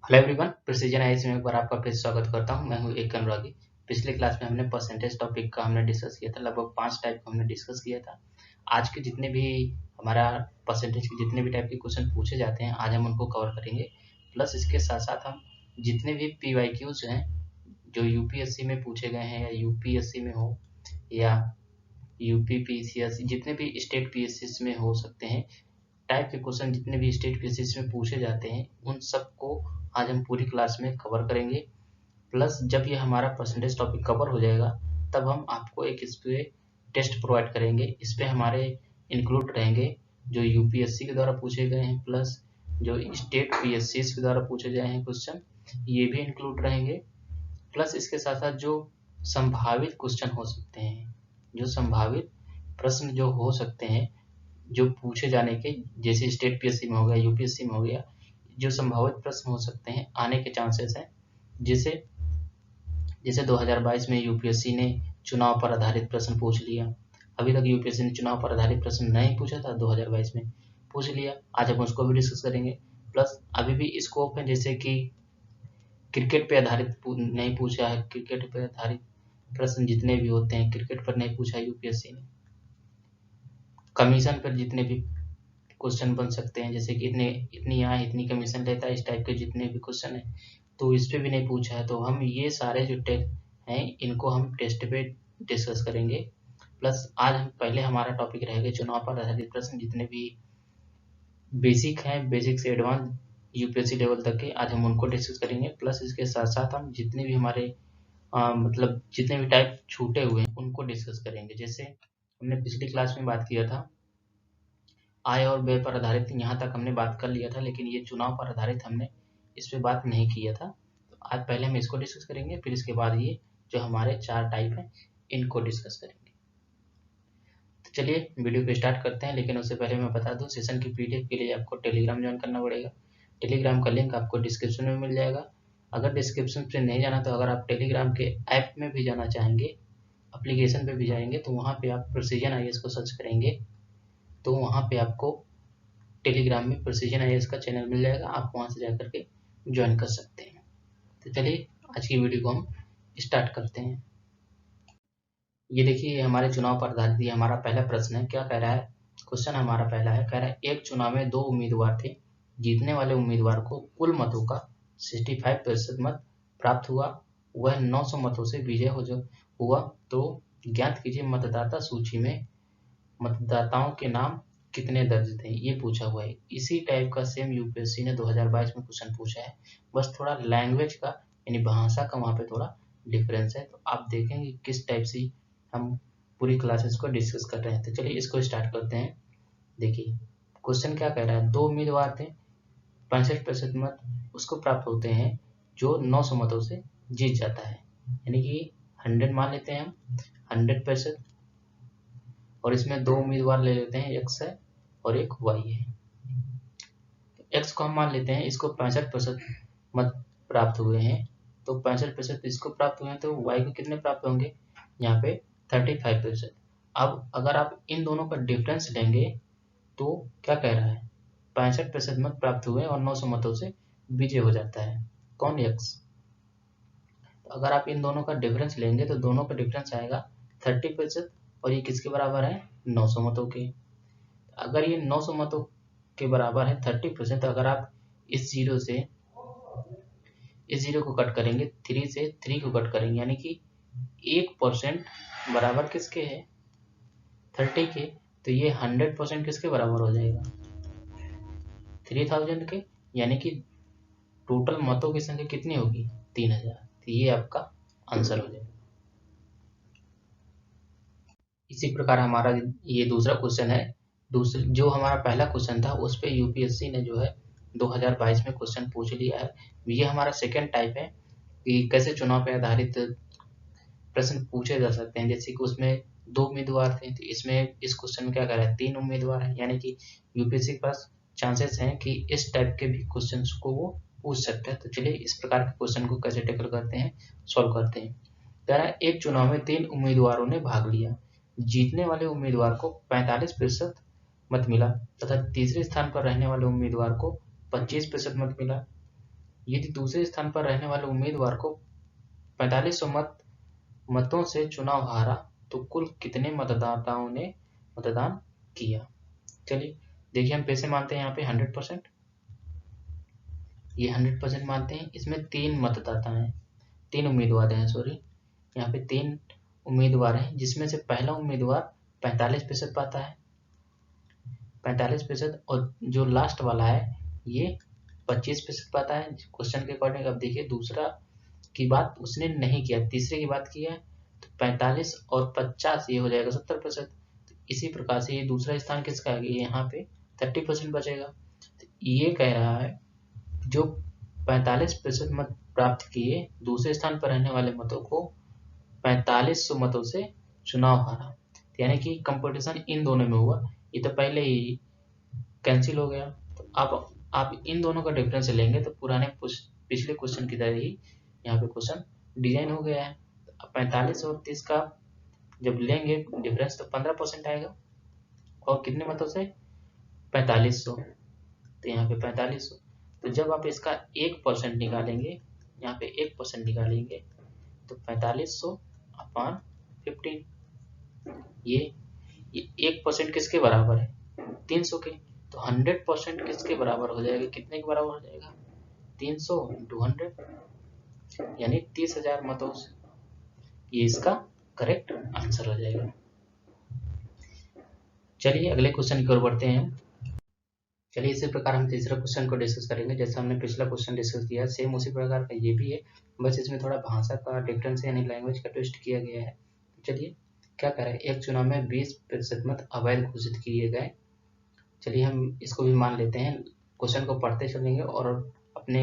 Hello everyone, precision IAS में एक बार आपका फिर स्वागत करता हूं। मैं हूं एक अनुरागी। पिछले क्लास में हमने परसेंटेज टॉपिक का हमने डिस्कस किया था। लगभग 5 टाइप का हमने डिस्कस किया था। आज के जितने भी हमारा परसेंटेज के जितने भी टाइप के क्वेश्चन पूछे जाते हैं, आज हम उनको कवर करेंगे। प्लस इसके साथ साथ हम जितने भी पीवाईक्यूज हैं जो यूपीएससी में पूछे गए हैं, या यूपीएससी में हो या यूपीपीसीएससी, जितने भी स्टेट पीएससी में हो सकते हैं, टाइप के क्वेश्चन जितने भी स्टेट पीएससी में पूछे जाते हैं, उन सबको आज हम पूरी क्लास में कवर करेंगे। प्लस जब ये हमारा परसेंटेज टॉपिक कवर हो जाएगा, तब हम आपको एक इस पे टेस्ट प्रोवाइड करेंगे। इस पे हमारे इंक्लूड रहेंगे जो यूपीएससी के द्वारा पूछे गए हैं, प्लस जो स्टेट पीएससी के द्वारा पूछे गए हैं क्वेश्चन, ये भी इंक्लूड रहेंगे। प्लस इसके साथ साथ जो संभावित क्वेश्चन हो सकते हैं, जो संभावित प्रश्न जो हो सकते हैं, जो पूछे जाने के, जैसे स्टेट पीएससी में हो गया, यूपीएससी में हो गया, जो संभावित प्रश्न हो सकते हैं, आने के चांसेस हैं। जैसे 2022 में यूपीएससी ने चुनाव पर आधारित प्रश्न पूछ लिया। अभी तक यूपीएससी ने चुनाव पर आधारित प्रश्न नहीं पूछा था, 2022 में पूछ लिया। आज हम उसको भी डिस्कस करेंगे। प्लस अभी भी स्कोप है, जैसे कि क्रिकेट पे आधारित नहीं पूछा है। क्रिकेट पे आधारित प्रश्न जितने भी होते हैं, क्रिकेट पर नहीं पूछा यूपीएससी ने। कमीशन पर जितने भी क्वेश्चन बन सकते हैं, जैसे कि इतनी यहाँ इतनी कमीशन लेता है, इस टाइप के जितने भी क्वेश्चन है, तो इस पे भी नहीं पूछा है। तो हम ये सारे जो टेस्ट हैं, इनको हम टेस्ट पे डिस्कस करेंगे। प्लस आज हम पहले हमारा टॉपिक रहेगा चुनाव पर आधारित प्रश्न, जितने भी बेसिक हैं, बेसिक से एडवांस यूपीएससी लेवल तक के, आज हम उनको डिस्कस करेंगे। प्लस इसके साथ साथ हम जितने भी हमारे मतलब जितने भी टाइप छूटे हुए हैं, उनको डिस्कस करेंगे। जैसे हमने पिछली क्लास में बात किया था आय और व्यय पर आधारित, यहाँ तक हमने बात कर लिया था, लेकिन ये चुनाव पर आधारित हमने इस पे बात नहीं किया था। तो आज पहले हम इसको डिस्कस करेंगे, फिर इसके बाद ये जो हमारे 4 टाइप हैं, इनको डिस्कस करेंगे। तो चलिए वीडियो को स्टार्ट करते हैं। लेकिन उससे पहले मैं बता दूं, सेशन की पीडीएफ के लिए आपको टेलीग्राम ज्वाइन करना पड़ेगा। टेलीग्राम का लिंक आपको डिस्क्रिप्शन में मिल जाएगा। अगर डिस्क्रिप्शन से नहीं जाना, तो अगर आप टेलीग्राम के ऐप में भी जाना चाहेंगे, एप्लीकेशन पे भी जाएंगे, तो वहाँ पे आप प्रिसीजन आईएएस को सर्च करेंगे, तो वहाँ पे आपको टेलीग्राम में प्रिसीजन आईएएस का चैनल मिल जाएगा। आप वहां से जाकर के ज्वाइन कर सकते हैं। तो चलिए आज की वीडियो को हम स्टार्ट करते हैं। ये देखिए हमारे चुनाव पर आधारित ये हमारा पहला प्रश्न है। क्या कह रहा है? क्वेश्चन हमारा पहला है, कह रहा है एक चुनाव में 2 उम्मीदवार थे। जीतने वाले उम्मीदवार को कुल मतों का 65% मत प्राप्त हुआ। वह 900 मतों से विजय हुआ। तो ज्ञात कीजिए मतदाता सूची में मतदाताओं के नाम कितने दर्ज थे। ये पूछा हुआ है। इसी टाइप का सेम यूपीएससी ने 2022 में क्वेश्चन पूछा है, बस थोड़ा लैंग्वेज का यानी भाषा का वहाँ पे थोड़ा डिफरेंस है। तो आप देखेंगे किस टाइप से हम पूरी क्लासेस को डिस्कस कर रहे हैं। तो चलिए इसको स्टार्ट करते हैं। देखिए क्वेश्चन क्या कह रहा है, 2 उम्मीदवार थे, 65% मत उसको प्राप्त होते हैं जो 900 मतों से जीत जाता है। यानी कि 100 मान लेते हैं हम, 100%, और इसमें 2 उम्मीदवार ले लेते हैं, एक्स है और एक वाई है। एक्स को हम मान लेते हैं, इसको 65% मत प्राप्त हुए हैं, तो 65% इसको प्राप्त हुए हैं, तो वाई को कितने प्राप्त होंगे? यहाँ पे 35%। अब अगर आप इन दोनों का डिफरेंस लेंगे, तो क्या कह रहा है, 65% मत प्राप्त हुए और 900 मतों से विजय हो जाता है। कौन? एक्स। तो अगर आप इन दोनों का डिफरेंस लेंगे, तो दोनों का डिफरेंस आएगा 30%, और ये किसके बराबर है? 900 मतों के। अगर ये 900 मतों के बराबर है 30%, तो अगर आप इस जीरो को कट करेंगे, 3 से 3 को कट करेंगे, यानी कि 1% बराबर किसके है? 30 के। तो ये 100% किसके बराबर हो जाएगा? 3000 के। यानी कि टोटल मतों की संख्या कितनी होगी? 3000। तो ये आपका आंसर हो जाएगा। इसी प्रकार हमारा ये दूसरा क्वेश्चन है। दूसरे जो हमारा पहला क्वेश्चन था, उस पे यूपीएससी ने जो है 2022 में क्वेश्चन पूछ लिया है। ये हमारा सेकंड टाइप है कि कैसे चुनाव पर आधारित प्रश्न पूछे जा सकते हैं। जैसे कि उसमें 2 उम्मीदवार थे, तो इसमें इस क्वेश्चन में क्या कर रहा है, 3 उम्मीदवार हैं। यानी कि यूपीएससी के पास चांसेस हैं कि इस टाइप के भी क्वेश्चन को वो पूछ सकते हैं। तो चलिए इस प्रकार के क्वेश्चन को कैसे टैकल करते हैं, सॉल्व करते हैं। कह रहा है एक चुनाव में 3 उम्मीदवारों ने भाग लिया। जीतने वाले उम्मीदवार को 45% मत मिला, तथा तीसरे स्थान पर रहने वाले उम्मीदवार को 25% मत मिला। यदि दूसरे स्थान पर रहने वाले उम्मीदवार को 4500 मतों से चुनाव हारा तो कुल कितने मतदाताओं ने मतदान किया। चलिए देखिए, हम कैसे मानते हैं यहाँ पे 100%। ये 100% मानते हैं। इसमें 3 मतदाता हैं, 3 उम्मीदवार हैं, सॉरी, यहाँ पे 3 उम्मीदवार हैं, जिसमें से पहला उम्मीदवार 45% पाता है, 45%, और जो लास्ट वाला है ये 25% पाता है क्वेश्चन के अकॉर्डिंग। अब देखिए, दूसरा की बात उसने नहीं किया, तीसरे की बात की है, तो 45 और 50 ये हो जाएगा 70%। तो इसी प्रकार से ये दूसरा स्थान किसका है, यहाँ पे 30% बचेगा। तो ये कह रहा है जो 45% मत प्राप्त किए, दूसरे स्थान पर रहने वाले मतों को 4500 मतों से चुनाव हारा, यानी कि कंपटीशन इन दोनों में हुआ। ये तो पहले ही कैंसिल हो गया। तो अब आप इन दोनों का डिफरेंस लेंगे तो पुराने पिछले क्वेश्चन की तरह ही यहाँ पे क्वेश्चन डिजाइन हो गया है। तो 45 और 30 का जब लेंगे डिफरेंस तो 15% आएगा, और कितने मतों से, 4500। तो यहाँ पे 4500, तो जब आप इसका 1% निकालेंगे, यहाँ पे 1% निकालेंगे तो 4500 अपॉन 15, ये 1% किसके बराबर है, 300 के। तो 100% किसके बराबर हो जाएगा, कितने के बराबर हो जाएगा, 300 इंटू 100, यानी 30,000 मतों से। ये इसका करेक्ट आंसर हो जाएगा। चलिए अगले क्वेश्चन की ओर बढ़ते हैं। चलिए इसी प्रकार हम तीसरा क्वेश्चन को डिस्कस करेंगे। जैसे हमने पिछला क्वेश्चन डिस्कस किया, सेम उसी प्रकार का ये भी है, बस इसमें थोड़ा भाषा का डिफरेंस है, यानी लैंग्वेज का ट्विस्ट किया गया है। चलिए क्या करें, एक चुनाव में 20% मत अवैध घोषित किए गए। चलिए हम इसको भी मान लेते हैं, क्वेश्चन को पढ़ते चलेंगे और अपने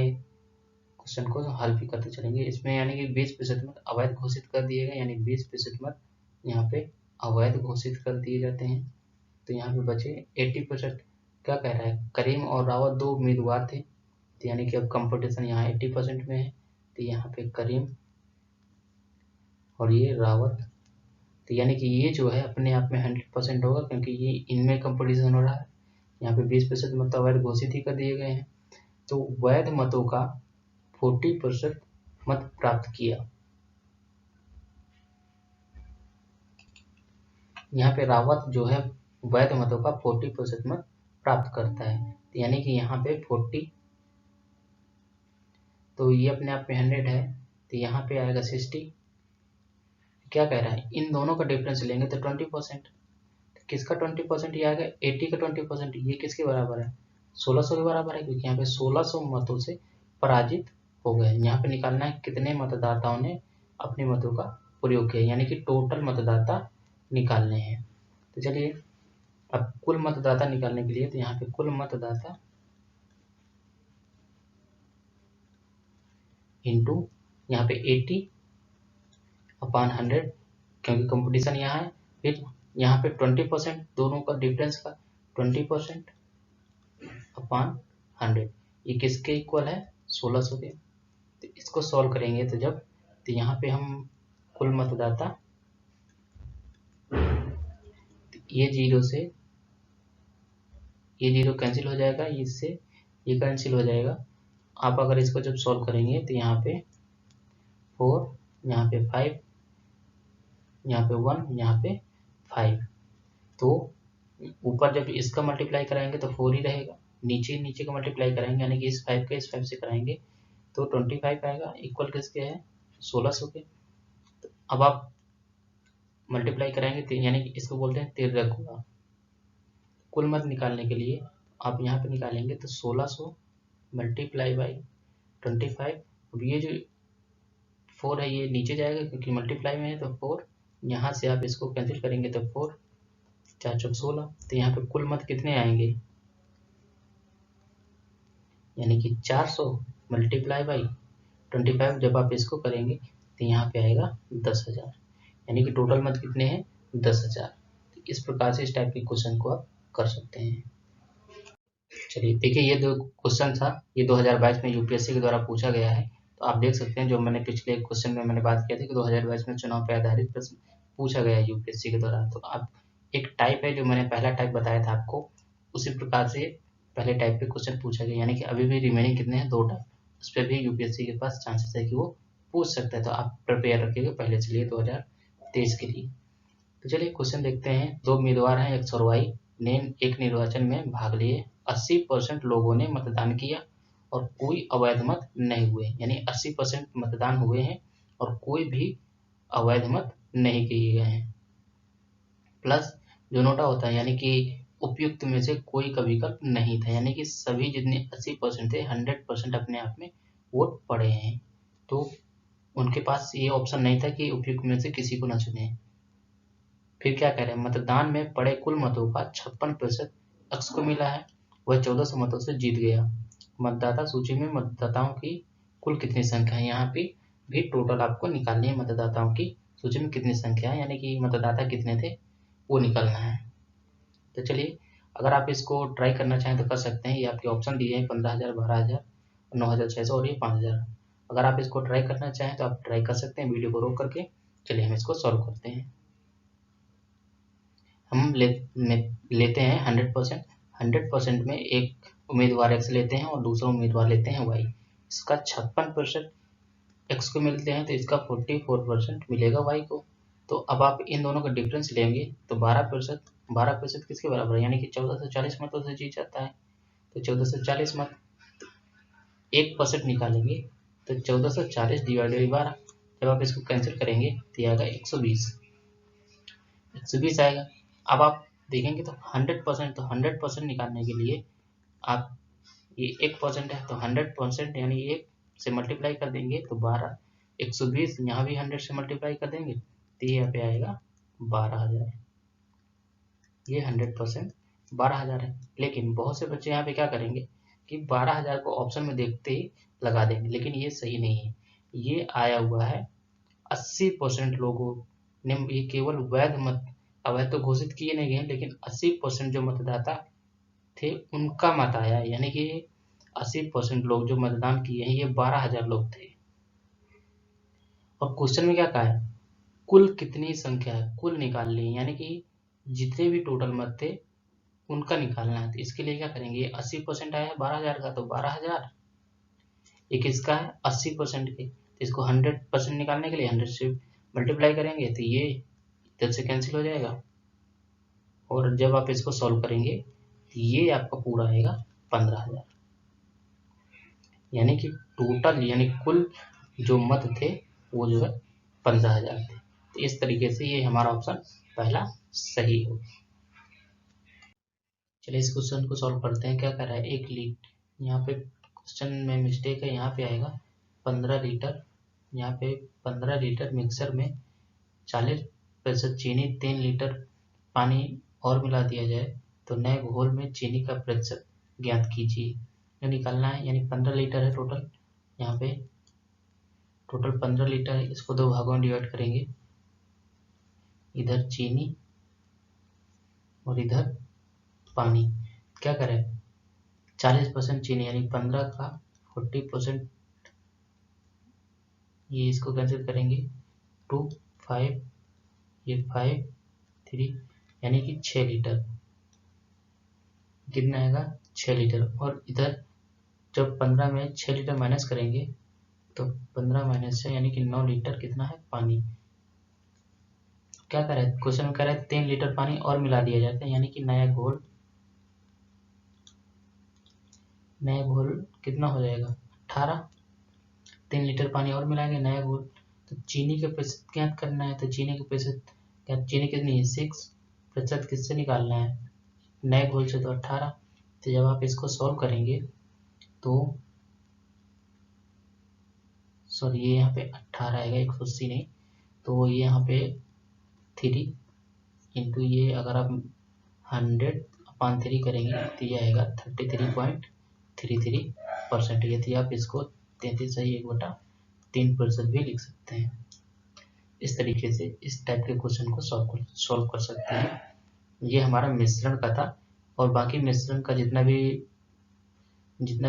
क्वेश्चन को हल भी करते चलेंगे। इसमें यानी कि 20% मत अवैध घोषित कर दिए गए, यानी 20% मत यहाँ पे अवैध घोषित कर दिए जाते हैं। तो यहाँ पे बचे 80%। क्या कह रहा है, करीम और रावत 2 उम्मीदवार थे, तो यानी कि अब कंपटीशन यहाँ 80% में है। तो यहाँ पे करीम और ये रावत, तो यानी कि ये जो है अपने आप में 100% होगा, क्योंकि ये इनमें कंपटीशन हो रहा है। यहाँ पे 20% मत अवैध घोषित ही कर दिए गए हैं। तो वैध मतों का 40% मत प्राप्त किया। यहाँ पे रावत जो है वैध मतों का 40% मत प्राप्त करता है, तो यानी कि यहाँ पे 40, तो ये अपने आप में 100 है, तो यहाँ पे आएगा 60। क्या कह रहा है, इन दोनों का डिफरेंस लेंगे तो 20%। किसका 20%, ये आएगा 80 का 20%। ये किसके बराबर है, 1600 के बराबर है, क्योंकि यहाँ पे 1600 मतों से पराजित हो गए। यहाँ पे निकालना है कितने मतदाताओं ने अपने मतों का प्रयोग किया, यानी कि टोटल मतदाता निकालने हैं। तो चलिए अब कुल मतदाता निकालने के लिए, तो यहाँ पे कुल मतदाता इंटू यहाँ पे 80 अपॉन 100, क्योंकि कंपटीशन यहाँ है। फिर यहाँ पे 20%, दोनों का डिफरेंस का 20% अपॉन 100, ये किसके इक्वल है, 1600 के। तो इसको सॉल्व करेंगे तो जब, तो यहाँ पे हम कुल मतदाता, ये जीरो से ये जीरो कैंसिल हो जाएगा, इससे ये कैंसिल हो जाएगा। आप अगर इसको जब सॉल्व करेंगे तो यहाँ पे 4, यहाँ पे 5, यहाँ पे 1, यहाँ पे 5, तो ऊपर जब इसका मल्टीप्लाई कराएंगे तो 4 ही रहेगा, नीचे नीचे का मल्टीप्लाई कराएंगे, यानी कि इस 5 का इस 5 से कराएंगे तो 25 आएगा, इक्वल किसके है, 1600 के। तो अब आप मल्टीप्लाई कराएंगे तो यानी कि इसको बोलते हैं तिर्यक गुणा। कुल मत निकालने के लिए आप यहाँ पे निकालेंगे तो 1600 मल्टीप्लाई बाई 25। अब ये जो 4 है ये नीचे जाएगा, क्योंकि मल्टीप्लाई में है, तो 4 यहाँ से आप इसको कैंसिल करेंगे तो 4 4 चौक 16। तो यहाँ पे कुल मत कितने आएंगे, यानी कि 400 मल्टीप्लाई बाई 25। जब आप इसको करेंगे तो यहाँ पे आएगा 10,000, यानी कि टोटल मत कितने हैं, 10,000। तो इस प्रकार से इस टाइप के क्वेश्चन को आप कर सकते हैं। चलिए देखिए, ये जो क्वेश्चन था ये 2022 में यूपीएससी के द्वारा पूछा गया है। तो आप देख सकते हैं, जो मैंने पिछले क्वेश्चन में मैंने बात किया था कि 2022 में चुनाव पर आधारित प्रश्न पूछा गया है यूपीएससी के द्वारा। तो आप एक टाइप है, जो मैंने पहला टाइप बताया था आपको, उसी प्रकार से पहले टाइप पे क्वेश्चन पूछा गया, यानी कि अभी भी रिमेनिंग कितने हैं, 2 टाइप। उस पर भी यूपीएससी के पास चांसेस है कि वो पूछ सकता है, तो आप प्रिपेयर रखिएगा पहले से लिए 2023 के लिए। तो चलिए क्वेश्चन देखते हैं। 2 उम्मीदवार हैं एक्स और वाई ने एक निर्वाचन में भाग लिए। 80% लोगों ने मतदान किया और कोई अवैध मत नहीं हुए, यानी 80% मतदान हुए हैं और कोई भी अवैध मत नहीं किए गए हैं। प्लस जो नोटा होता है यानी कि उपयुक्त में से कोई का विकल्प नहीं था, यानी कि सभी जितने 80% थे 100% अपने आप में वोट पड़े हैं। तो उनके पास ये ऑप्शन नहीं था कि उपयुक्त में से किसी को न चुने। फिर क्या कह रहे हैं, मतदान में पड़े कुल मतों का 56% अक्स को मिला है, वह 1400 मतों से जीत गया। मतदाता सूची में मतदाताओं की कुल कितनी संख्या है, यहाँ पे भी टोटल आपको निकालनी है। मतदाताओं की सूची में कितनी संख्या है, यानी कि मतदाता कितने थे वो निकालना है। तो चलिए, अगर आप इसको ट्राई करना चाहें तो कर सकते हैं। ये आपके ऑप्शन दिए हैं 15,000, 12,000, 9,600 और ये 5,000। अगर आप इसको ट्राई करना चाहें तो आप ट्राई कर सकते हैं वीडियो को रोक करके। चलिए हम इसको सॉल्व करते हैं। हम लेते हैं 100%। 100% में एक उम्मीदवार एक्स लेते हैं और दूसरा उम्मीदवार लेते हैं वाई। इसका 56% एक्स को मिलते हैं तो इसका 44% मिलेगा वाई को। तो अब आप इन दोनों का डिफरेंस लेंगे तो 12% किसके बराबर है, यानी कि 1440 मतों से जीत जाता है। तो 1440 मत 1% निकालेंगे तो 1440 डिवाइडेड बाई 12। जब आप इसको कैंसिल करेंगे तो ये आएगा 120 आएगा। अब आप देखेंगे तो 100%, तो 100% निकालने के लिए आप ये 1% है तो 100% यानी 1 से मल्टीप्लाई कर देंगे तो 12, 120 यहाँ भी 100 से मल्टीप्लाई कर देंगे तो ये यहाँ पे आएगा 12,000। ये 100% 12,000 है। लेकिन बहुत से बच्चे यहाँ पे क्या करेंगे कि 12,000 को ऑप्शन में देखते ही लगा देंगे, लेकिन ये सही नहीं है। ये आया हुआ है 80% लोगों ने, ये केवल वैध मत, अवैध तो घोषित किए नहीं गए, लेकिन 80% जो मतदाता थे उनका मत आया, यानी कि 80% लोग जो मतदान किए हैं ये 12,000 लोग थे। और क्वेश्चन में क्या कहा है, कुल कितनी संख्या है, कुल निकालनी है, यानी कि जितने भी टोटल मत थे उनका निकालना है। तो इसके लिए क्या करेंगे, 80% आया है 12,000 का तो 12,000, एक इसका है 80% के, तो इसको 100% निकालने के लिए 100 से मल्टीप्लाई करेंगे तो ये इधर से कैंसिल हो जाएगा। और जब आप इसको सॉल्व करेंगे तो ये आपका पूरा आएगा 15,000, यानी कि टोटल यानी कुल जो मत थे वो जो है 15,000 थे। तो इस तरीके से ये हमारा ऑप्शन पहला सही हो। चलिए इस क्वेश्चन को सॉल्व करते हैं। क्या कर रहा है, 1 लीटर, यहाँ पे क्वेश्चन में मिस्टेक है, यहाँ पे आएगा 15 लीटर। यहाँ पे 15 लीटर मिक्सर में 40% चीनी, 3 लीटर पानी और मिला दिया जाए तो नए घोल में चीनी का प्रतिशत ज्ञात कीजिए। ये निकालना है, यानी 15 लीटर है टोटल, यहाँ पे टोटल 15 लीटर है। इसको 2 भागों में डिवाइड करेंगे, इधर चीनी और इधर पानी। क्या करें, 40% चीनी यानी 15 का 40%, ये इसको कैंसिल करेंगे 2, 5, ये 5, 3 यानी कि 6 लीटर। कितना आएगा 6 लीटर। और इधर जब 15 में 6 लीटर माइनस करेंगे तो 15 माइनस 6 यानी कि 9 लीटर कितना है पानी। क्या कह रहा है, क्वेश्चन में कह रहा है 3 लीटर पानी और मिला दिया जाता है, यानी कि नया घोल कितना हो जाएगा 18। 3 लीटर पानी और मिलाएंगे नया घोल, तो चीनी के प्रतिशत ज्ञात करना है। तो चीनी के प्रतिशत, चीनी कितनी है 6, प्रतिशत किससे निकालना है, नए घोल से, तो 18। तो जब आप इसको सॉल्व करेंगे तो सॉरी ये यहाँ पे 18 आएगा, 180 नहीं, तो ये यहाँ पे 3 इंटू ये, अगर आप 100/3 करेंगे तो ये आएगा 33.33%। यदि आप इसको 33/1/3% भी लिख सकते हैं। इस तरीके से इस टाइप के क्वेश्चन को सॉल्व कर सकते हैं। ये हमारा मिश्रण का था, और बाकी मिश्रण का जितना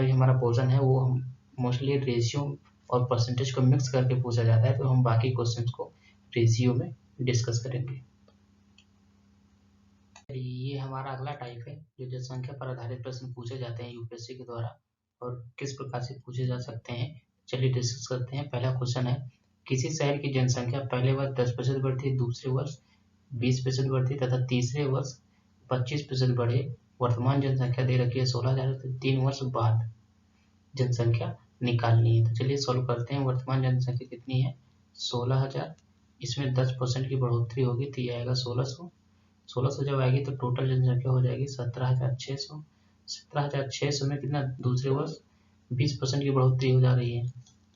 भी हमारा पोर्शन है वो हम मोस्टली रेशियो और परसेंटेज को मिक्स करके पूछा जाता है, तो हम बाकी क्वेश्चंस को रेशियो में डिस्कस करेंगे। ये हमारा अगला टाइप है जो जनसंख्या पर आधारित प्रश्न पूछे जाते हैं यूपीएससी के द्वारा। और किस प्रकार से पूछे जा सकते हैं, चलिए डिस्कस करते हैं। पहला क्वेश्चन है, किसी शहर की जनसंख्या पहले वर्ष 10% बढ़ती, दूसरे वर्ष 20% बढ़ती तथा तीसरे वर्ष 25% बढ़े। वर्तमान जनसंख्या दे रखी है 16,000, तो 3 वर्ष बाद जनसंख्या निकालनी है। तो चलिए सॉल्व करते हैं। वर्तमान जनसंख्या कितनी है? 16,000। इसमें 10% की बढ़ोतरी होगी तो ये आएगा 1600। 1600 जब आएगी तो टोटल जनसंख्या हो जाएगी 17,600। 17,600 में कितना? दूसरे वर्ष 20% की बढ़ोतरी हो जा रही है,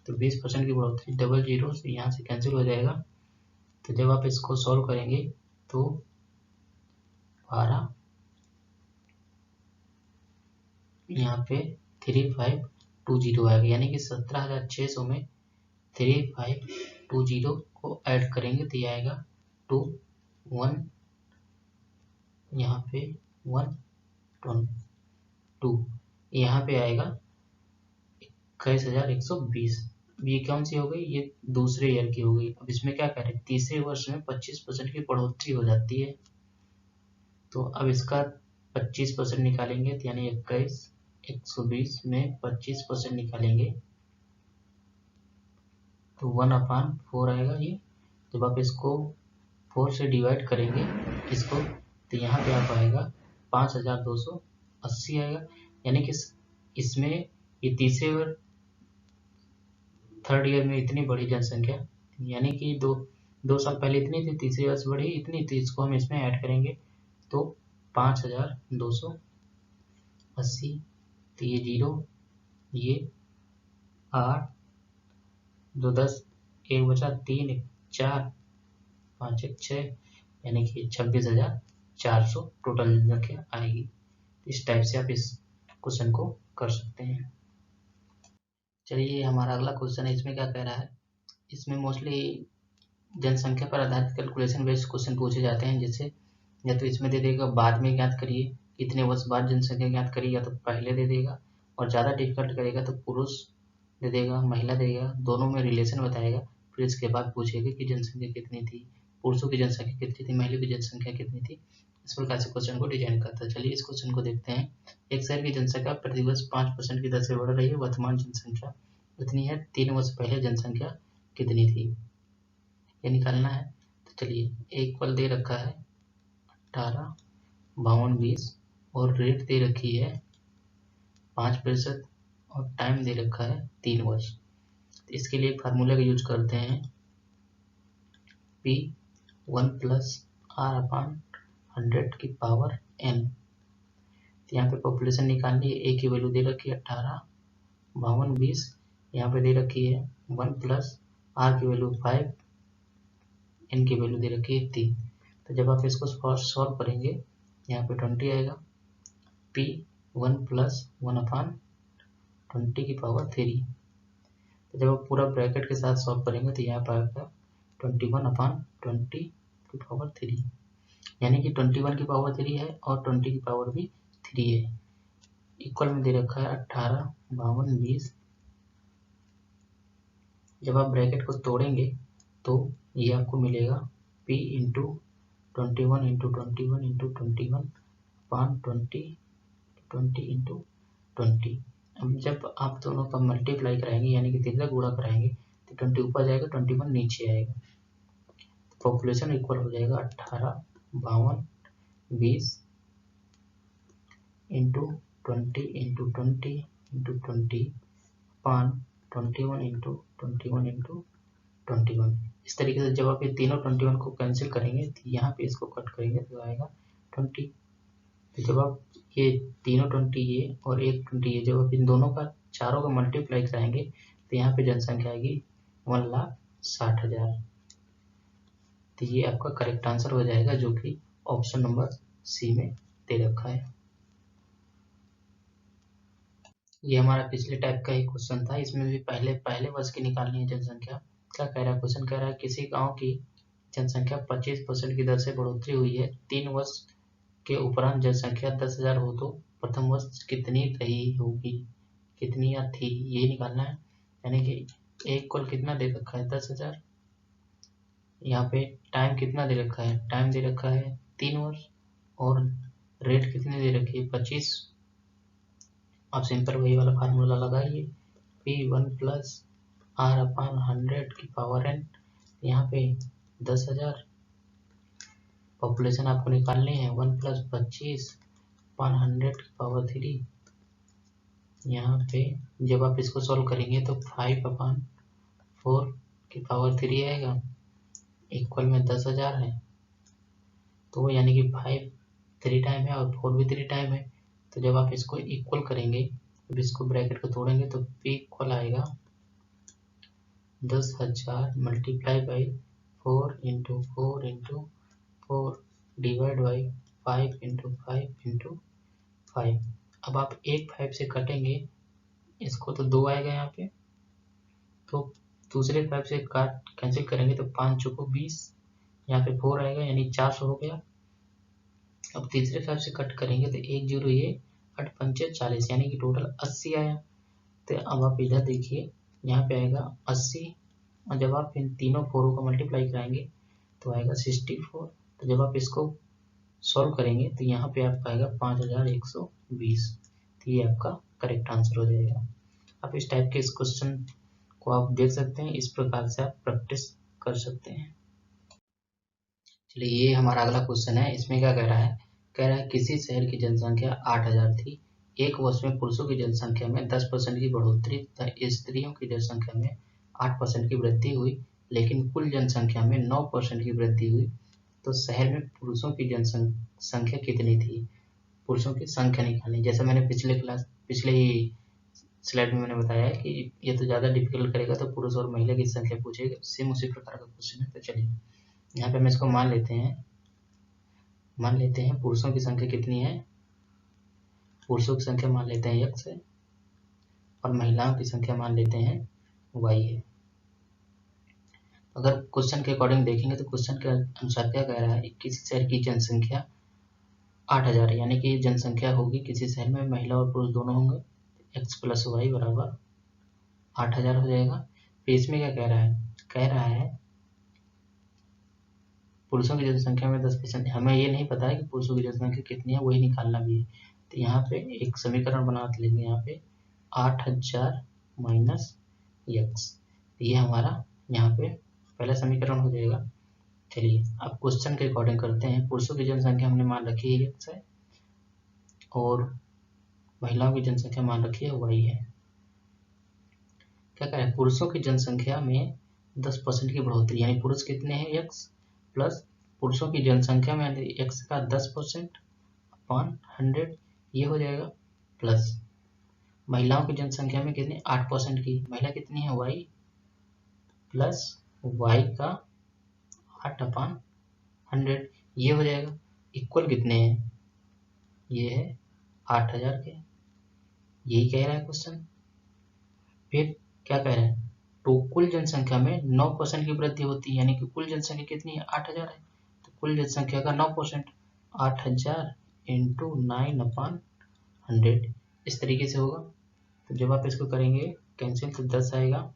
तो 20% की बढ़ोतरी, डबल जीरो से यहाँ से कैंसिल हो जाएगा। तो जब आप इसको सॉल्व करेंगे तो 12 यहाँ पे 3520 आएगा, यानी कि 17,600 में 3520 को ऐड करेंगे तो ये आएगा 21, यहाँ पे 122, यहाँ पे आएगा 21,120। ये कौन सी हो गई? ये दूसरे ईयर की हो गई। अब इसमें क्या करें, तीसरे वर्ष में 25% की बढ़ोतरी हो जाती है, तो अब इसका 25% निकालेंगे तो यानी 21,120 में 25% निकालेंगे तो 1/4 आएगा ये। जब आप इसको 4 से डिवाइड करेंगे इसको तो यहाँ पे आप आएगा 5,280 आएगा, यानी कि इसमें ये तीसरे और थर्ड ईयर में इतनी बड़ी जनसंख्या, यानी कि दो साल पहले इतनी थी, तीसरे वर्ष बढ़ी इतनी थी, इसको हम इसमें ऐड करेंगे तो 5,280, तो ये 0, ये 8, 2 10, 1 बचा, 3 1 4, 5 1 6, यानी कि 26,400 टोटल जनसंख्या आएगी। इस टाइप से आप इस क्वेश्चन को कर सकते हैं। चलिए हमारा अगला क्वेश्चन है, इसमें क्या कह रहा है, इसमें मोस्टली जनसंख्या पर आधारित कैलकुलेशन बेस्ड क्वेश्चन पूछे जाते हैं, जैसे या तो इसमें दे देगा बाद में ज्ञात करिए, कितने वर्ष बाद जनसंख्या ज्ञात करिए, या तो पहले दे देगा, और ज़्यादा डिफिकल्ट करेगा तो पुरुष दे देगा, महिला देगा, दोनों में रिलेशन बताएगा, फिर इसके बाद पूछेगा कि जनसंख्या कितनी थी, पुरुषों की जनसंख्या कितनी थी, महिलाओं की जनसंख्या कितनी थी। इस प्रकार से क्वेश्चन को डिजाइन करता है। चलिए इस क्वेश्चन को देखते हैं। एक शहर की जनसंख्या प्रतिवर्ष 5% की दर से बढ़ रही है, वर्तमान जनसंख्या कितनी है, 3 वर्ष पहले जनसंख्या कितनी थी, ये निकालना है। तो चलिए एक पल दे रखा है 18, 52, 20 और रेट दे रखी है 5% और टाइम दे रखा है 3 वर्ष। तो इसके लिए फार्मूला का यूज करते हैं, P1 + R/100 की पावर n। यहाँ पे पॉपुलेशन निकालनी है, ए की वैल्यू दे रखी है 18, 52, 20, यहाँ पे दे रखी है 1 + R की वैल्यू 5, n की वैल्यू दे रखी है 3। तो जब आप इसको सॉल्व करेंगे यहाँ पे 20 आएगा, P1 + 1/20 की पावर 3। तो जब आप पूरा ब्रैकेट के साथ सॉल्व करेंगे तो यहाँ पर आएगा 21/20 की पावर 3, यानी कि 21 की पावर 3 है और 20 की पावर भी 3 है। इक्वल में दे रखा है 18, 52, 20। जब आप ब्रैकेट को तोड़ेंगे तो ये आपको मिलेगा P × 21 × 21 × 21/20 20 × 20। अब जब आप दोनों का मल्टीप्लाई कराएंगे यानी कि तिरछा गुणा कराएंगे तो 20 ऊपर जाएगा, 21 नीचे आएगा, तो पॉपुलेशन इक्वल हो जाएगा 18, 52, 20 × 20 × 20 × 20 पान 21 × 21 × 21। इस तरीके से जब आप ये तीनों 21 को कैंसिल करेंगे तो यहाँ पे इसको कट करेंगे तो आएगा 20। तो जब आप ये तीनों 20 ये और एक 20 ये, जब आप इन दोनों का चारों का मल्टीप्लाई कराएंगे तो यहाँ पे जनसंख्या आएगी 1,60,000। तो ये आपका करेक्ट आंसर हो जाएगा, जो कि ऑप्शन नंबर सी में दे रखा है। ये हमारा पिछले टाइप का ही क्वेश्चन था, इसमें भी पहले वर्ष की निकालनी है जनसंख्या। क्या कह रहा है क्वेश्चन, कह रहा है किसी गांव की जनसंख्या 25% की दर से बढ़ोतरी हुई है, 3 वर्ष के उपरांत जनसंख्या 10,000 हो तो प्रथम वर्ष कितनी रही होगी, कितनी या थी, ये निकालना है। यानी कि एक कुल कितना दे रखा है 10,000, यहाँ पे टाइम कितना दे रखा है, टाइम दे रखा है 3 वर्ष, और रेट कितनी दे रखी है 25, आप सिंपल वही वाला फार्मूला लगाइए, P1 प्लस R/100 की पावर n। यहाँ पे 10,000 पॉपुलेशन आपको निकालनी है, 1 प्लस 25/100 की पावर 3। यहाँ पे जब आप इसको सॉल्व करेंगे तो 5/4 की पावर 3 आएगा, इक्वल में 10,000 है, तो यानी कि 5 3 टाइम है और 4 भी 3 टाइम है। तो जब आप इसको इक्वल करेंगे, जब इसको ब्रैकेट को तोड़ेंगे तो P इक्वल आएगा 10,000 multiply by 4 into 4 into 4 divide by 5 into 5 into 5। अब आप एक 5 से कटेंगे इसको तो 2 आएगा यहाँ पे, तो दूसरे 5 से काट कैंसिल करेंगे तो 5 चौको 20, यहाँ पे 4 आएगा यानी 400 हो गया। अब तीसरे 5 से कट करेंगे तो 1 0 ये 8 पंचे 40 यानी कि टोटल 80 आया। तो अब आप इधर देखिए, यहाँ पे आएगा 80 और जब आप इन तीनों 4 को मल्टीप्लाई कराएंगे तो आएगा 64। तो जब आप इसको सॉल्व करेंगे तो यहाँ पे आपका आएगा 5120। तो ये आपका करेक्ट आंसर हो जाएगा। आप इस टाइप के इस क्वेश्चन को आप देख सकते हैं, इस प्रकार से आप प्रैक्टिस कर सकते हैं। चलिए ये हमारा अगला क्वेश्चन है। इसमें क्या कह रहा है, किसी शहर की जनसंख्या 8000 थी, एक वर्ष में पुरुषों की जनसंख्या में 10% की बढ़ोतरी तथा स्त्रियों की जनसंख्या में 8% की वृद्धि हुई, लेकिन कुल जनसंख्या में 9% की वृद्धि हुई, तो शहर में पुरुषों की जनसंख्या कितनी थी? पुरुषों की संख्या निकालनी। जैसा मैंने पिछले ही स्लाइड में मैंने बताया है कि ये तो ज़्यादा डिफिकल्ट करेगा, तो पुरुष और महिला की संख्या पूछेगा, सेम उसी प्रकार का क्वेश्चन है। तो चलिए यहाँ पे हम इसको मान लेते हैं पुरुषों की संख्या कितनी है, पुरुषों की संख्या मान लेते हैं x है और महिलाओं की संख्या मान लेते हैं y है। अगर क्वेश्चन के अकॉर्डिंग देखेंगे तो क्वेश्चन के अनुसार क्या कह रहा है, किसी शहर की जनसंख्या 8000 है, यानी कि जनसंख्या होगी किसी शहर में, महिला और पुरुष दोनों होंगे, x प्लस वाई बराबर 8000 हो जाएगा। फिर इसमें क्या कह रहा है पुरुषों की जनसंख्या में 10%। हमें ये नहीं पता है कि पुरुषों की जनसंख्या कितनी है, वही निकालना भी है। तो यहाँ पे एक समीकरण बना लेंगे, यहाँ पे 8000 माइनस x, ये हमारा यहाँ पे पहला समीकरण हो जाएगा। चलिए अब क्वेश्चन के अकॉर्डिंग करते हैं। पुरुषों की जनसंख्या हमने मान रखी है x है और महिलाओं की जनसंख्या मान रखी है y है। क्या करें, पुरुषों की जनसंख्या में 10% की बढ़ोतरी, यानी पुरुष कितने हैं x प्लस पुरुषों की जनसंख्या में x का 10% अपॉन 100, ये हो जाएगा, प्लस महिलाओं की जनसंख्या में कितनी 8% की, महिला कितनी है y प्लस y का 8/100, ये हो जाएगा, इक्वल कितने हैं, ये है 8000 के। यही कह रहा है क्वेश्चन। फिर क्या कह रहा है, तो कुल जनसंख्या में 9% की वृद्धि होती है, यानी कि कुल जनसंख्या कितनी है 8000 है, तो कुल जनसंख्या का 9%, 8000 इंटू 9/100 इस तरीके से होगा। तो जब आप इसको करेंगे कैंसिल तो 10 आएगा,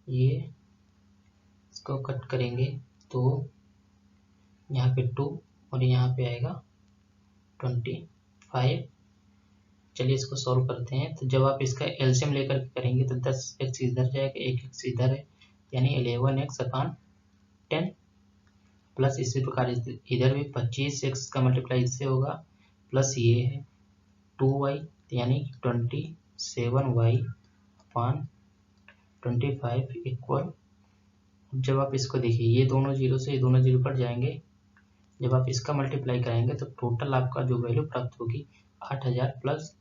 ये इसको कट करेंगे तो यहाँ पे 2 और यहाँ पे आएगा 25। चलिए इसको सॉल्व करते हैं। तो जब आप इसका एलसीएम लेकर करेंगे तो 10x इधर जाएगा, 1x इधर है, यानी 11x/10 प्लस इसी प्रकार इधर भी 25x का मल्टीप्लाई इससे होगा, प्लस ये है 2y यानी 27y/25 इक्वल। जब आप इसको देखिए, ये दोनों जीरो से ये दोनों जीरो कट जाएंगे, जब आप इसका मल्टीप्लाई कराएंगे तो टोटल आपका जो वैल्यू प्राप्त होगी 8000 प्लस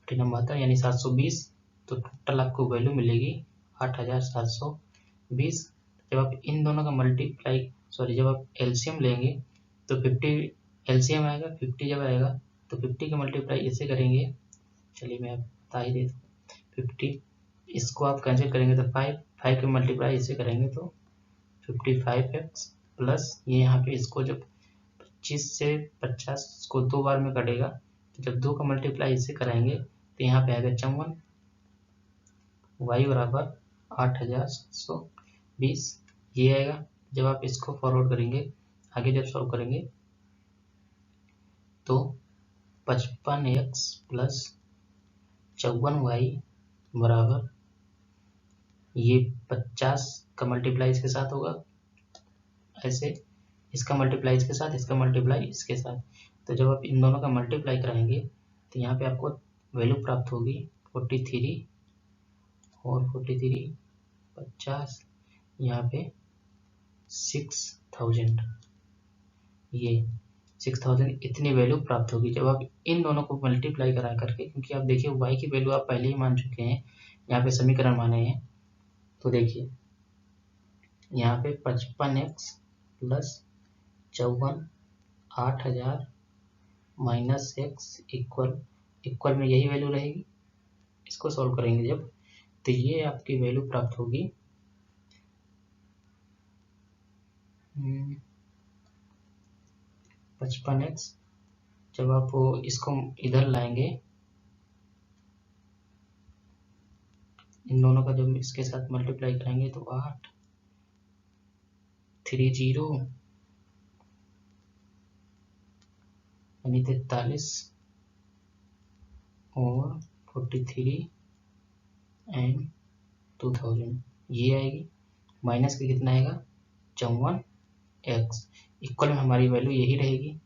8 यानी 720, तो टोटल आपको वैल्यू मिलेगी 8720। जब आप इन दोनों का जब आप एलसीएम लेंगे तो 50 एलसीएम आएगा, 50 जब आएगा तो 50 का मल्टीप्लाई इससे करेंगे, चलिए मैं बता ही देता हूँ, 50 इसको आप कैंसिल करेंगे तो 5 के मल्टीप्लाई इससे करेंगे तो 55x प्लस ये यहाँ पे इसको जब 25 से 50 को 2 बार में कटेगा, तो जब 2 का मल्टीप्लाई इससे कराएंगे तो यहाँ पे आएगा 54, y बराबर 8720, ये आएगा। जब आप इसको फॉरवर्ड करेंगे, आगे जब सॉल्व करेंगे तो 55x प्लस 54y बराबर, ये 50 का मल्टीप्लाई इसके साथ होगा, ऐसे इसका मल्टीप्लाई इसके साथ, इसका मल्टीप्लाई इसके साथ। तो जब आप इन दोनों का मल्टीप्लाई कराएंगे तो यहाँ पे आपको वैल्यू प्राप्त होगी 43 और 43 50, यहाँ पे 6000, ये 6000 इतनी वैल्यू प्राप्त होगी जब आप इन दोनों को मल्टीप्लाई करा करके। क्योंकि आप देखिए y की वैल्यू आप पहले ही मान चुके हैं, यहाँ पे समीकरण माने हैं। तो देखिए यहाँ पे 55x plus 54 8000 minus x equal में यही वैल्यू रहेगी। इसको सॉल्व करेंगे जब, तो ये आपकी वैल्यू प्राप्त होगी 55x। जब आप इसको इधर लाएंगे, इन दोनों का जब इसके साथ मल्टीप्लाई करेंगे तो 8 30 यानी 43 और 43 एंड 2000 ये आएगी। माइनस का कितना आएगा 54x, इक्वल में हमारी वैल्यू यही रहेगी।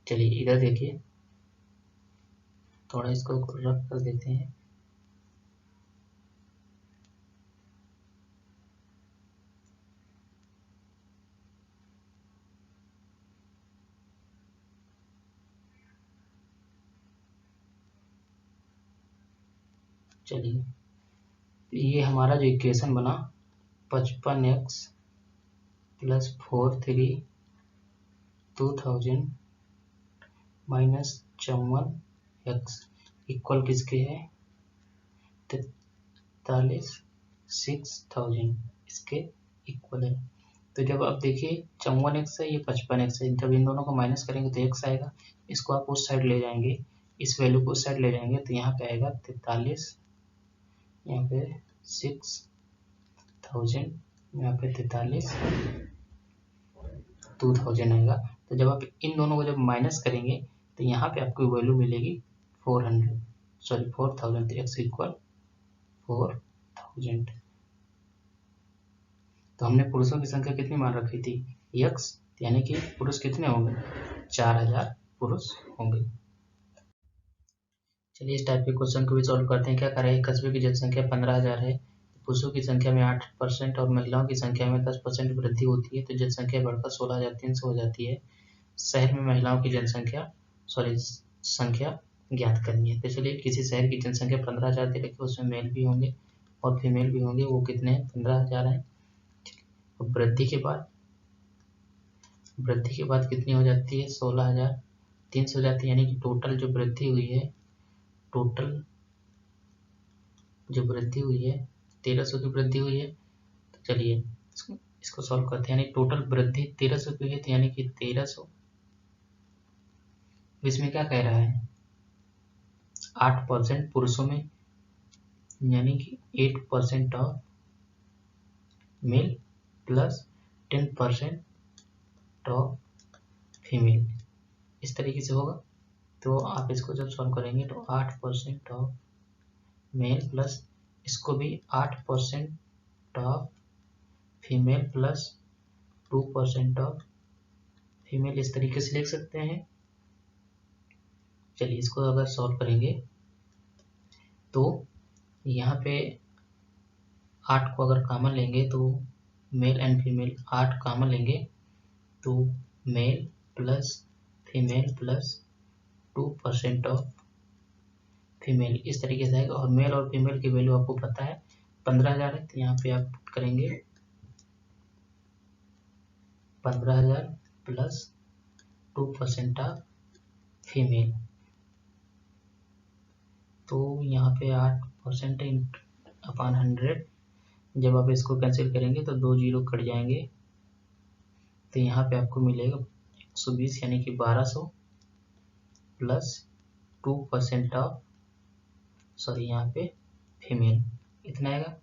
चलिए इधर देखिए, थोड़ा इसको रफ कर देते हैं। चलिए ये हमारा जो इक्वेशन बना 55x plus 43 2000 minus 54x equal किसके है 43 6000, इसके इक्वल है। तो जब आप देखिए 54x है, ये 55x है, जब इन दोनों को माइनस करेंगे तो x आएगा। इसको आप उस साइड ले जाएंगे, इस वैल्यू को उस साइड ले जाएंगे तो यहाँ पे आएगा 43, यहाँ पे 6000, यहाँ पे 43 2000 आएगा। तो जब आप इन दोनों को जब माइनस करेंगे तो यहाँ पे आपको वैल्यू मिलेगी 4000, तो x इक्वल 4000। तो हमने पुरुषों की संख्या कितनी मान रखी थी x, यानी कि पुरुष कितने होंगे 4000 पुरुष होंगे। चलिए इस टाइप के क्वेश्चन को भी सॉल्व करते हैं। क्या करें, एक कस्बे की जनसंख्या 15000 है, पुरुषों की संख्या में 8% और महिलाओं की संख्या में 10% वृद्धि होती है, तो जनसंख्या बढ़कर 16300 हो जाती है। शहर में महिलाओं की संख्या ज्ञात करनी है। तो चलिए किसी शहर की जनसंख्या 15000 दे रखी है, उसमें मेल भी होंगे और फीमेल भी होंगे, वो कितने हैं 15000 हैं। वृद्धि के बाद कितनी हो जाती है 16300 हो जाती है, यानी कि टोटल जो वृद्धि हुई है 1300 की वृद्धि हुई है। तो चलिए इसको सॉल्व करते हैं, यानी टोटल वृद्धि 1300 की हुई है, तो यानी कि 1300, इसमें क्या कह रहा है 8% पुरुषों में, यानी कि 8% of male plus 10% of female, इस तरीके से होगा। तो आप इसको जब सॉल्व करेंगे तो 8% ऑफ मेल प्लस इसको भी 8% of female plus 2% of female, इस तरीके से लिख सकते हैं। चलिए इसको अगर सॉल्व करेंगे तो यहाँ पे 8 को अगर कॉमन लेंगे तो मेल एंड फीमेल 8 कॉमन लेंगे तो male plus female plus 2% of female, इस तरीके से आएगा। और मेल और फीमेल की वैल्यू आपको पता है 15000 है, तो यहाँ पे आप करेंगे 15000 प्लस 2% ऑफ फीमेल, तो यहाँ पे 8% अपॉन 100, जब आप इसको कैंसिल करेंगे तो 2 जीरो कट जाएंगे, तो यहाँ पे आपको मिलेगा 120, यानी कि 1200 प्लस 2% ऑफ यहाँ पे फीमेल, इतना आएगा।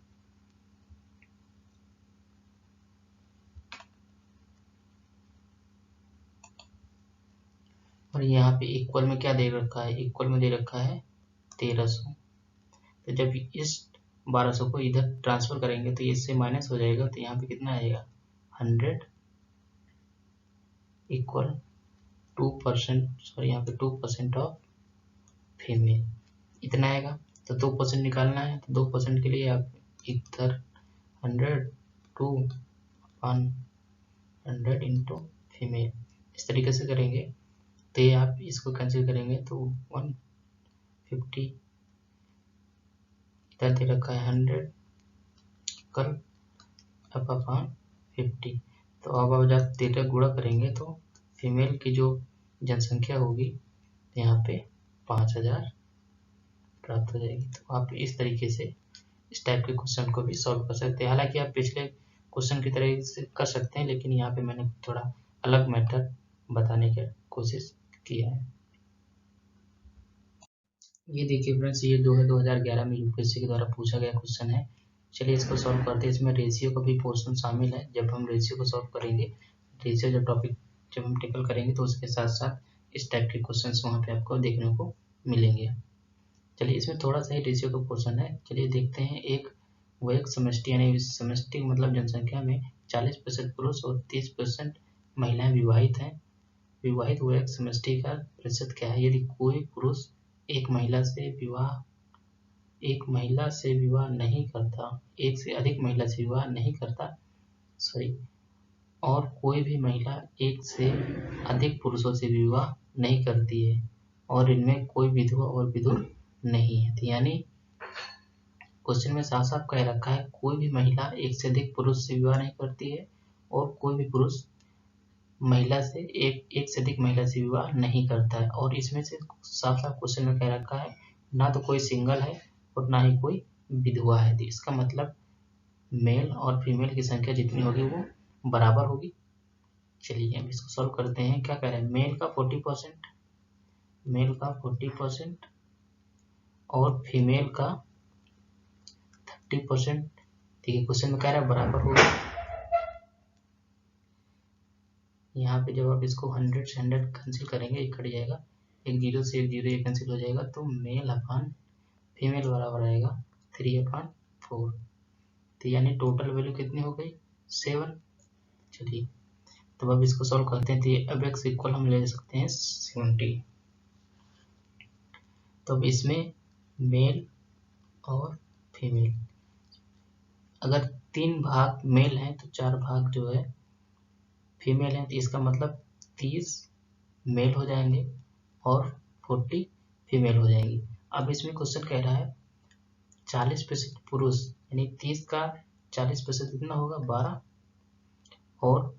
और यहाँ पे इक्वल में क्या दे रखा है, इक्वल में दे रखा है 1300। तो जब इस 1200 को इधर ट्रांसफर करेंगे तो इससे माइनस हो जाएगा, तो यहाँ पे कितना आएगा 100 इक्वल 2%, सॉरी यहाँ पे 2% ऑफ फीमेल, इतना आएगा। तो 2% निकालना है, तो 2% के लिए आप इधर 100 2/100 इंटू फीमेल इस तरीके से करेंगे। तो ये आप इसको कैंसिल करेंगे तो 150 इधर दे रखा है 100 कल अपॉन 50। तो अब जब 13 गुणा करेंगे तो फीमेल की जो जनसंख्या होगी यहाँ पे 5000 प्राप्त हो जाएगी। तो आप इस तरीके से इस टाइप के क्वेश्चन को भी सॉल्व कर सकते हैं। हालांकि आप पिछले क्वेश्चन की तरह से कर सकते हैं, लेकिन यहाँ पे मैंने थोड़ा अलग मेथड बताने की कोशिश किया है। ये देखिए फ्रेंड्स, ये 2011 में यूपीएससी के द्वारा पूछा गया क्वेश्चन है। चलिए इसको सॉल्व करते हैं। इसमें रेशियो का भी पोर्शन शामिल है। जब हम रेशियो को सॉल्व करेंगे, रेशियो जो टॉपिक जब हम टेकल करेंगे तो उसके साथ साथ इस टाइप के क्वेश्चंस वहाँ पे आपको देखने को मिलेंगे। चलिए इसमें थोड़ा सा ही रेशियो का पोर्शन है। चलिए देखते हैं। एक समष्टि, यानी समष्टि मतलब जनसंख्या में 40% पुरुष और 30% महिलाएं विवाहित हैं। विवाहित वो एक समष्टि का प्रतिशत क्या है? यदि कोई पुरुष एक महिला से विवाह नहीं करता, एक से अधिक महिला से विवाह नहीं करता, और कोई भी महिला एक से अधिक पुरुषों से विवाह नहीं करती है, और इनमें कोई विधवा और विधुर नहीं है। तो यानी क्वेश्चन में साफ साफ कह रखा है कोई भी महिला एक से अधिक पुरुष से विवाह नहीं करती है, और कोई भी पुरुष महिला से एक से अधिक महिला से विवाह नहीं करता है। और इसमें से साफ साफ क्वेश्चन में कह रखा है ना तो कोई सिंगल है और ना ही कोई विधवा है। तो इसका मतलब मेल और फीमेल की संख्या जितनी होगी वो बराबर होगी। चलिए अब इसको सॉल्व करते हैं। क्या कह रहे हैं? मेल का 40% और फीमेल का 30%। ठीक है, क्वेश्चन में कह रहा है बराबर होगा। यहाँ पे जब आप इसको 100 से 100 कैंसिल करेंगे, ये कट जाएगा, एक 0 से एक 0 ये कैंसिल हो जाएगा, तो मेल अपॉन फीमेल बराबर आएगा 3/4। तो यानी टोटल वैल्यू कितनी हो गई? 7। चलिए तो अब इसको सॉल्व करते हैं। तो अब x इक्वल हम ले सकते हैं 70। तो अब इसमें मेल और फीमेल, अगर 3 भाग मेल हैं तो 4 भाग जो है फीमेल हैं, तो इसका मतलब 30 मेल हो जाएंगे और 40 फीमेल हो जाएंगी। अब इसमें क्वेश्चन कह रहा है 40% पुरुष, यानी 30 का 40% कितना होगा? 12, और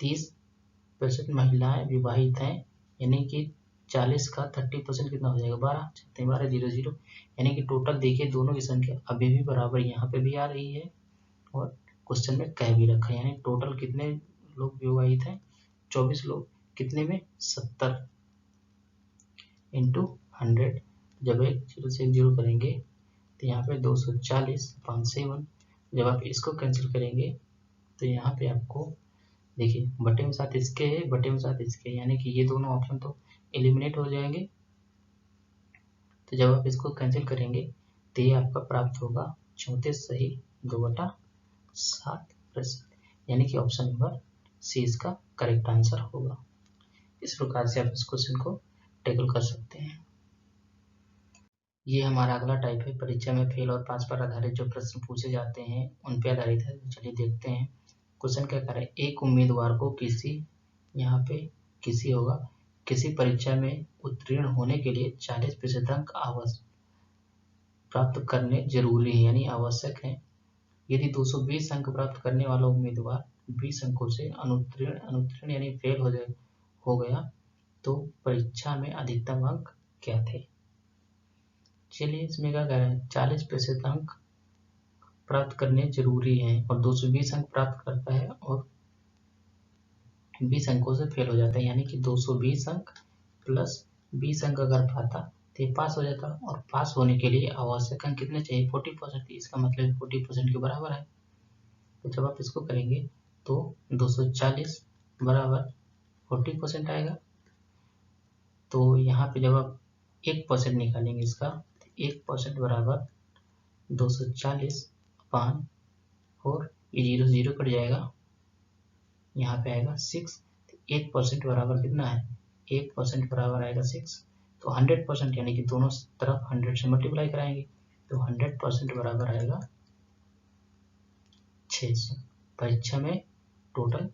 30% महिलाएं विवाहित हैं, यानी कि 40 का 30% कितना हो जाएगा? 12, 12 0 0, यानी कि टोटल देखिए दोनों की संख्या अभी भी बराबर यहाँ पे भी आ रही है और क्वेश्चन में कह भी रखा है, यानी टोटल कितने लोग विवाहित हैं? 24 लोग। कितने में? 70 इंटू 100। जब एक 0 से 0 करेंगे तो यहाँ पे 240/7। जब आप इसको कैंसिल करेंगे तो यहाँ पे आपको देखिए बटे में साथ इसके है, बटे में साथ इसके, यानी कि ये दोनों ऑप्शन तो एलिमिनेट हो जाएंगे। तो जब आप इसको कैंसिल करेंगे तो ये आपका प्राप्त होगा 34 सही 2/7%, यानी कि ऑप्शन नंबर सी इसका करेक्ट आंसर होगा। इस प्रकार से आप इस क्वेश्चन को टैकल कर सकते हैं। ये हमारा अगला टाइप है। परीक्षा में फेल और पास पर आधारित जो प्रश्न पूछे जाते हैं उन पे आधारित है। चलिए देखते हैं। क्वेश्चन क्या कर रहा है? एक उम्मीदवार को किसी परीक्षा में उत्तीर्ण होने के लिए 40% अंक प्राप्त करने जरूरी है, यानी आवश्यक है। यदि 220 अंक प्राप्त करने वाला उम्मीदवार 20 अंकों से अनुत्तीर्ण यानी फेल हो गया तो परीक्षा में अधिकतम अंक क्या थे? चलिए इसमें क्या कह रहे हैं? 40% अंक प्राप्त करने जरूरी हैं और 220 अंक प्राप्त करता है और 20 अंकों से फेल हो जाता है, यानी कि 220 अंक प्लस 20 अंक अगर पाता तो ये पास हो जाता। और पास होने के लिए आवश्यक अंक कितने चाहिए? 40%। इसका मतलब 40% के बराबर है। तो जब आप इसको करेंगे तो 240 बराबर 40% आएगा। तो यहाँ पे जब आप 1% निकालेंगे इसका, तो 1% बराबर 240 और ये 0 से 0 कट जाएगा, यहाँ पे आएगा 6। 1% बराबर कितना है, 1% बराबर आएगा 6। तो 100% यानी कि दोनों तरफ 100 से मल्टीप्लाई कराएंगे, तो 100% बराबर आएगा 600। परीक्षा में टोटल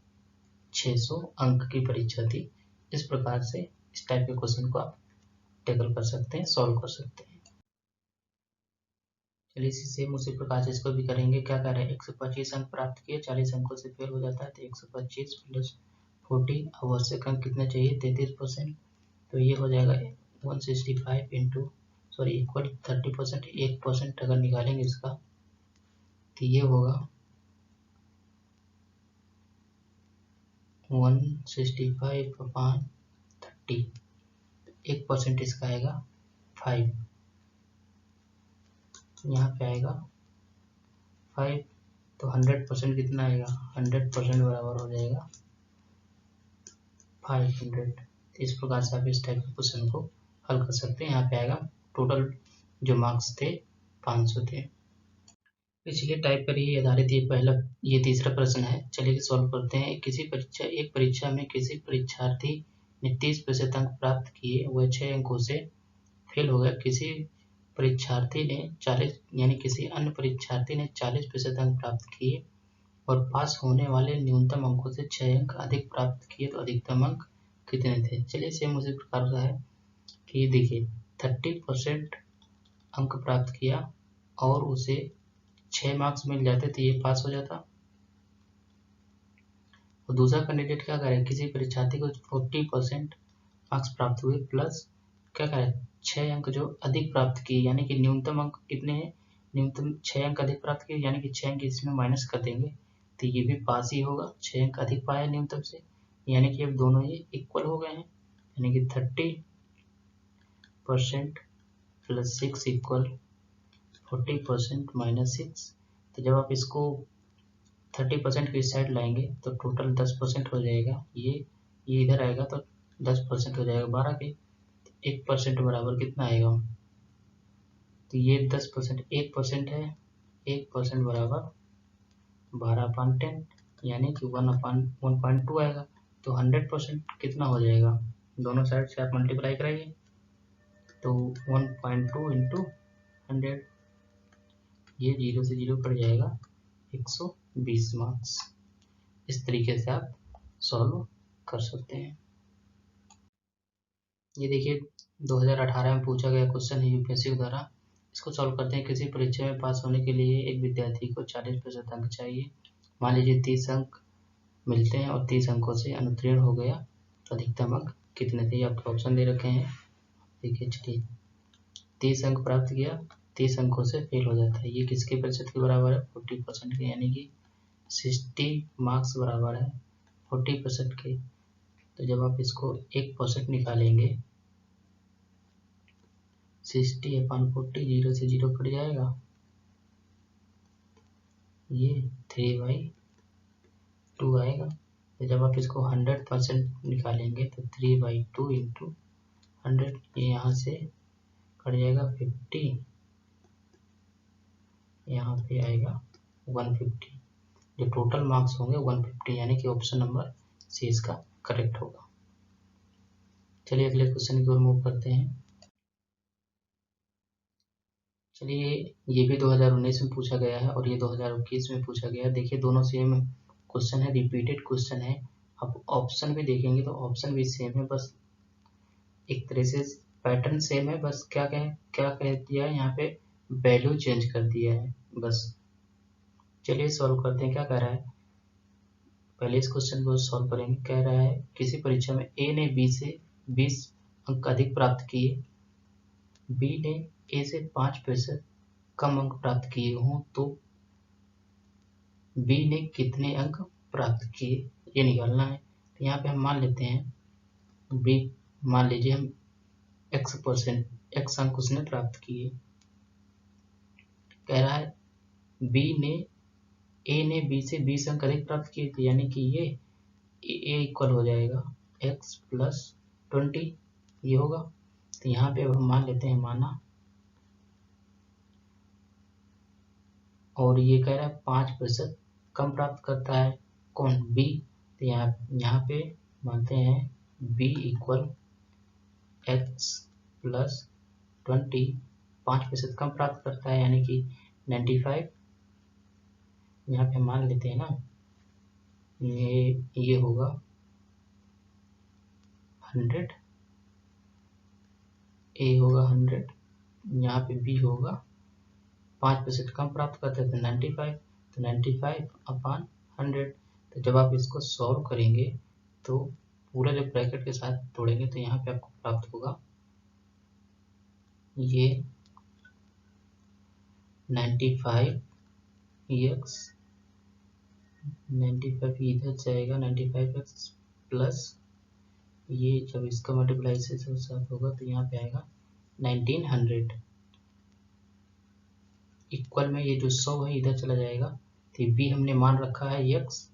600 अंक की परीक्षा थी। इस प्रकार से इस टाइप के क्वेश्चन को आप टैकल कर सकते हैं, सॉल्व कर सकते हैं। चलिए इसी सेम उसी प्रकार से इसको भी करेंगे। क्या कर रहे हैं, 125 अंक प्राप्त किए, 40 अंकों से फेल हो जाता है, तो 125 प्लस 40 आवश्यक अंक कितने चाहिए, 33%। तो ये हो जाएगा 165 इंटू इक्वल 30%। 1% अगर निकालेंगे इसका तो ये होगा 165/30। 1% इसका आएगा 5, यहाँ पे आएगा 5। तो 100% कितना आएगा, 100% बराबर हो जाएगा 500। इस प्रकार से आप इस टाइप के क्वेश्चन को हल कर सकते हैं। यहाँ पे आएगा टोटल जो मार्क्स थे 500 थे। पिछले टाइप पर ही आधारित ये तीसरा प्रश्न है। चलिए सॉल्व करते हैं। एक परीक्षा में किसी परीक्षार्थी ने 30% अंक प्राप्त किए, वह 6 अंकों से फेल हो गया। किसी परीक्षार्थी ने 40 यानी किसी अन्य परीक्षार्थी ने 40% अंक प्राप्त किए और पास होने वाले न्यूनतम अंकों से 6 अंक अधिक प्राप्त किए, तो अधिकतम अंक कितने थे। चलिए सेम उसी प्रकार का है कि देखिए 30% अंक प्राप्त किया और उसे 6 मार्क्स मिल जाते तो ये पास हो जाता। और दूसरा कैंडिडेट क्या करे, किसी परीक्षार्थी को 40% मार्क्स प्राप्त हुए प्लस क्या करे 6 अंक जो अधिक प्राप्त किए, यानी कि न्यूनतम अंक कितने हैं, न्यूनतम 6 अंक अधिक प्राप्त किए, यानी कि 6 अंक इसमें माइनस कर देंगे तो ये भी पास ही होगा। 6 अंक अधिक पाया न्यूनतम से, यानी कि अब दोनों ये इक्वल हो गए हैं, यानी कि 30% प्लस 6 इक्वल 40% माइनस 6। तो जब आप इसको 30% की साइड लाएंगे तो टोटल 10% हो जाएगा। ये इधर आएगा तो 10% हो जाएगा 12 के। 1% बराबर कितना आएगा, तो ये 10% 1% है, 1% बराबर 12/10 यानी कि 1/1.2 आएगा। तो 100% कितना हो जाएगा, दोनों साइड से आप मल्टीप्लाई कराइए तो 1.2 इंटू 100, ये 0 से 0 कट जाएगा, 120 मार्क्स। इस तरीके से आप सॉल्व कर सकते हैं। ये देखिए 2018 में पूछा गया क्वेश्चन है यूपीएससी के द्वारा। इसको सॉल्व करते हैं। किसी परीक्षा में पास होने के लिए एक विद्यार्थी को 40% अंक चाहिए। मान लीजिए 30 अंक मिलते हैं और 30 अंकों से अनुत्तीर्ण हो गया, तो अधिकतम अंक कितने थे, आपके ऑप्शन दे रखे हैं। देखिए चलिए 30 अंक प्राप्त किया, 30 अंकों से फेल हो जाता है, ये किसके प्रतिशत के बराबर है, 40% के, यानी कि 60 मार्क्स बराबर है 40% के। तो जब आप इसको 1% निकालेंगे 60/40, 0 से 0 कट जाएगा, ये 3/2 आएगा। तो जब आप इसको 100% निकालेंगे तो 3/2 इंटू 100, ये यहाँ से कट जाएगा 50, यहाँ पे आएगा 150। जो टोटल मार्क्स होंगे 150, यानी कि ऑप्शन नंबर सी इसका करेक्ट होगा। चलिए अगले क्वेश्चन की ओर मूव करते हैं। चलिए ये भी 2019 में पूछा गया है और ये 2021 में पूछा गया है। देखिए दोनों सेम क्वेश्चन है, रिपीटेड क्वेश्चन है। आप ऑप्शन भी देखेंगे तो ऑप्शन भी सेम है, बस एक तरह से पैटर्न सेम है, बस क्या कह दिया है यहाँ पे, वैल्यू चेंज कर दिया है बस। चलिए सॉल्व करते हैं। क्या कह रहा है, पहले इस क्वेश्चन को सॉल्व करेंगे। कह रहा है किसी परीक्षा में ए ने बी से 20 अंक अधिक प्राप्त किए, बी ने ए से 5% कम अंक प्राप्त किए हों, तो बी ने कितने अंक प्राप्त किए, ये निकालना है। तो यहाँ पे हम मान लेते हैं बी, मान लीजिए हम x अंक उसने प्राप्त किए। कह रहा है ए ने बी से 20 अंक अधिक प्राप्त किए थे, यानी कि ये ए इक्वल हो जाएगा x + 20, ये होगा। तो यहाँ पे अब हम मान लेते हैं माना, और ये कह रहा है 5% कम प्राप्त करता है कौन, बी। तो यहाँ पे मानते हैं बी इक्वल एक्स प्लस 20, 5% कम प्राप्त करता है यानी कि 95। यहाँ पे मान लेते हैं ना, ये होगा 100, ए होगा 100, यहाँ पे बी होगा 5% कम प्राप्त करते हैं तो 95, तो 95 अपॉन 100। तो जब आप इसको सॉल्व करेंगे तो पूरा जब ब्रैकेट के साथ तोड़ेंगे तो यहाँ पे आपको प्राप्त होगा ये 95x, 95 इधर जाएगा 95x प्लस ये जब इसका मल्टीप्लाई से साथ होगा तो यहाँ पे आएगा 1900 इक्वल में ये जो 100 है इधर चला जाएगा। तो बी हमने मान रखा है x,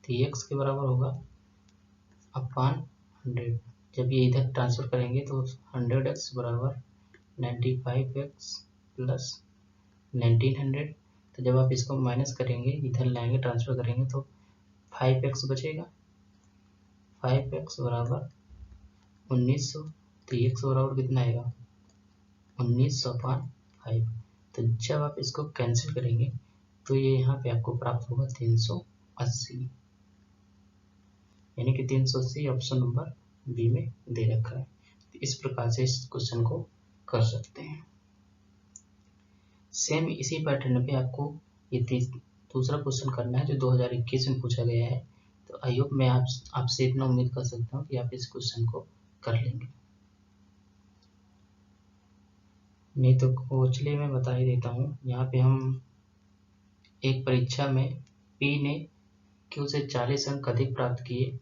तो x के बराबर होगा अपॉन 100। जब ये इधर ट्रांसफर करेंगे तो 100x बराबर 95x प्लस 1900। तो जब आप इसको माइनस करेंगे इधर लाएंगे ट्रांसफर करेंगे तो 5x बचेगा, 5x बराबर 1900। तो x बराबर कितना आएगा 1900/5। तो जब आप इसको कैंसिल करेंगे तो ये यहाँ पे आपको प्राप्त होगा 380, यानी कि 380 ऑप्शन नंबर बी में दे रखा है। तो इस प्रकार से इस क्वेश्चन को कर सकते हैं। सेम इसी पैटर्न पे आपको ये दूसरा क्वेश्चन करना है जो 2021 में पूछा गया है। तो आई होप मैं आपसे इतना उम्मीद कर सकता हूँ कि आप इस क्वेश्चन को कर लेंगे। नहीं तो चलिए मैं बता ही देता हूँ। यहाँ पे हम एक परीक्षा में P ने Q से 40 अंक अधिक प्राप्त किए।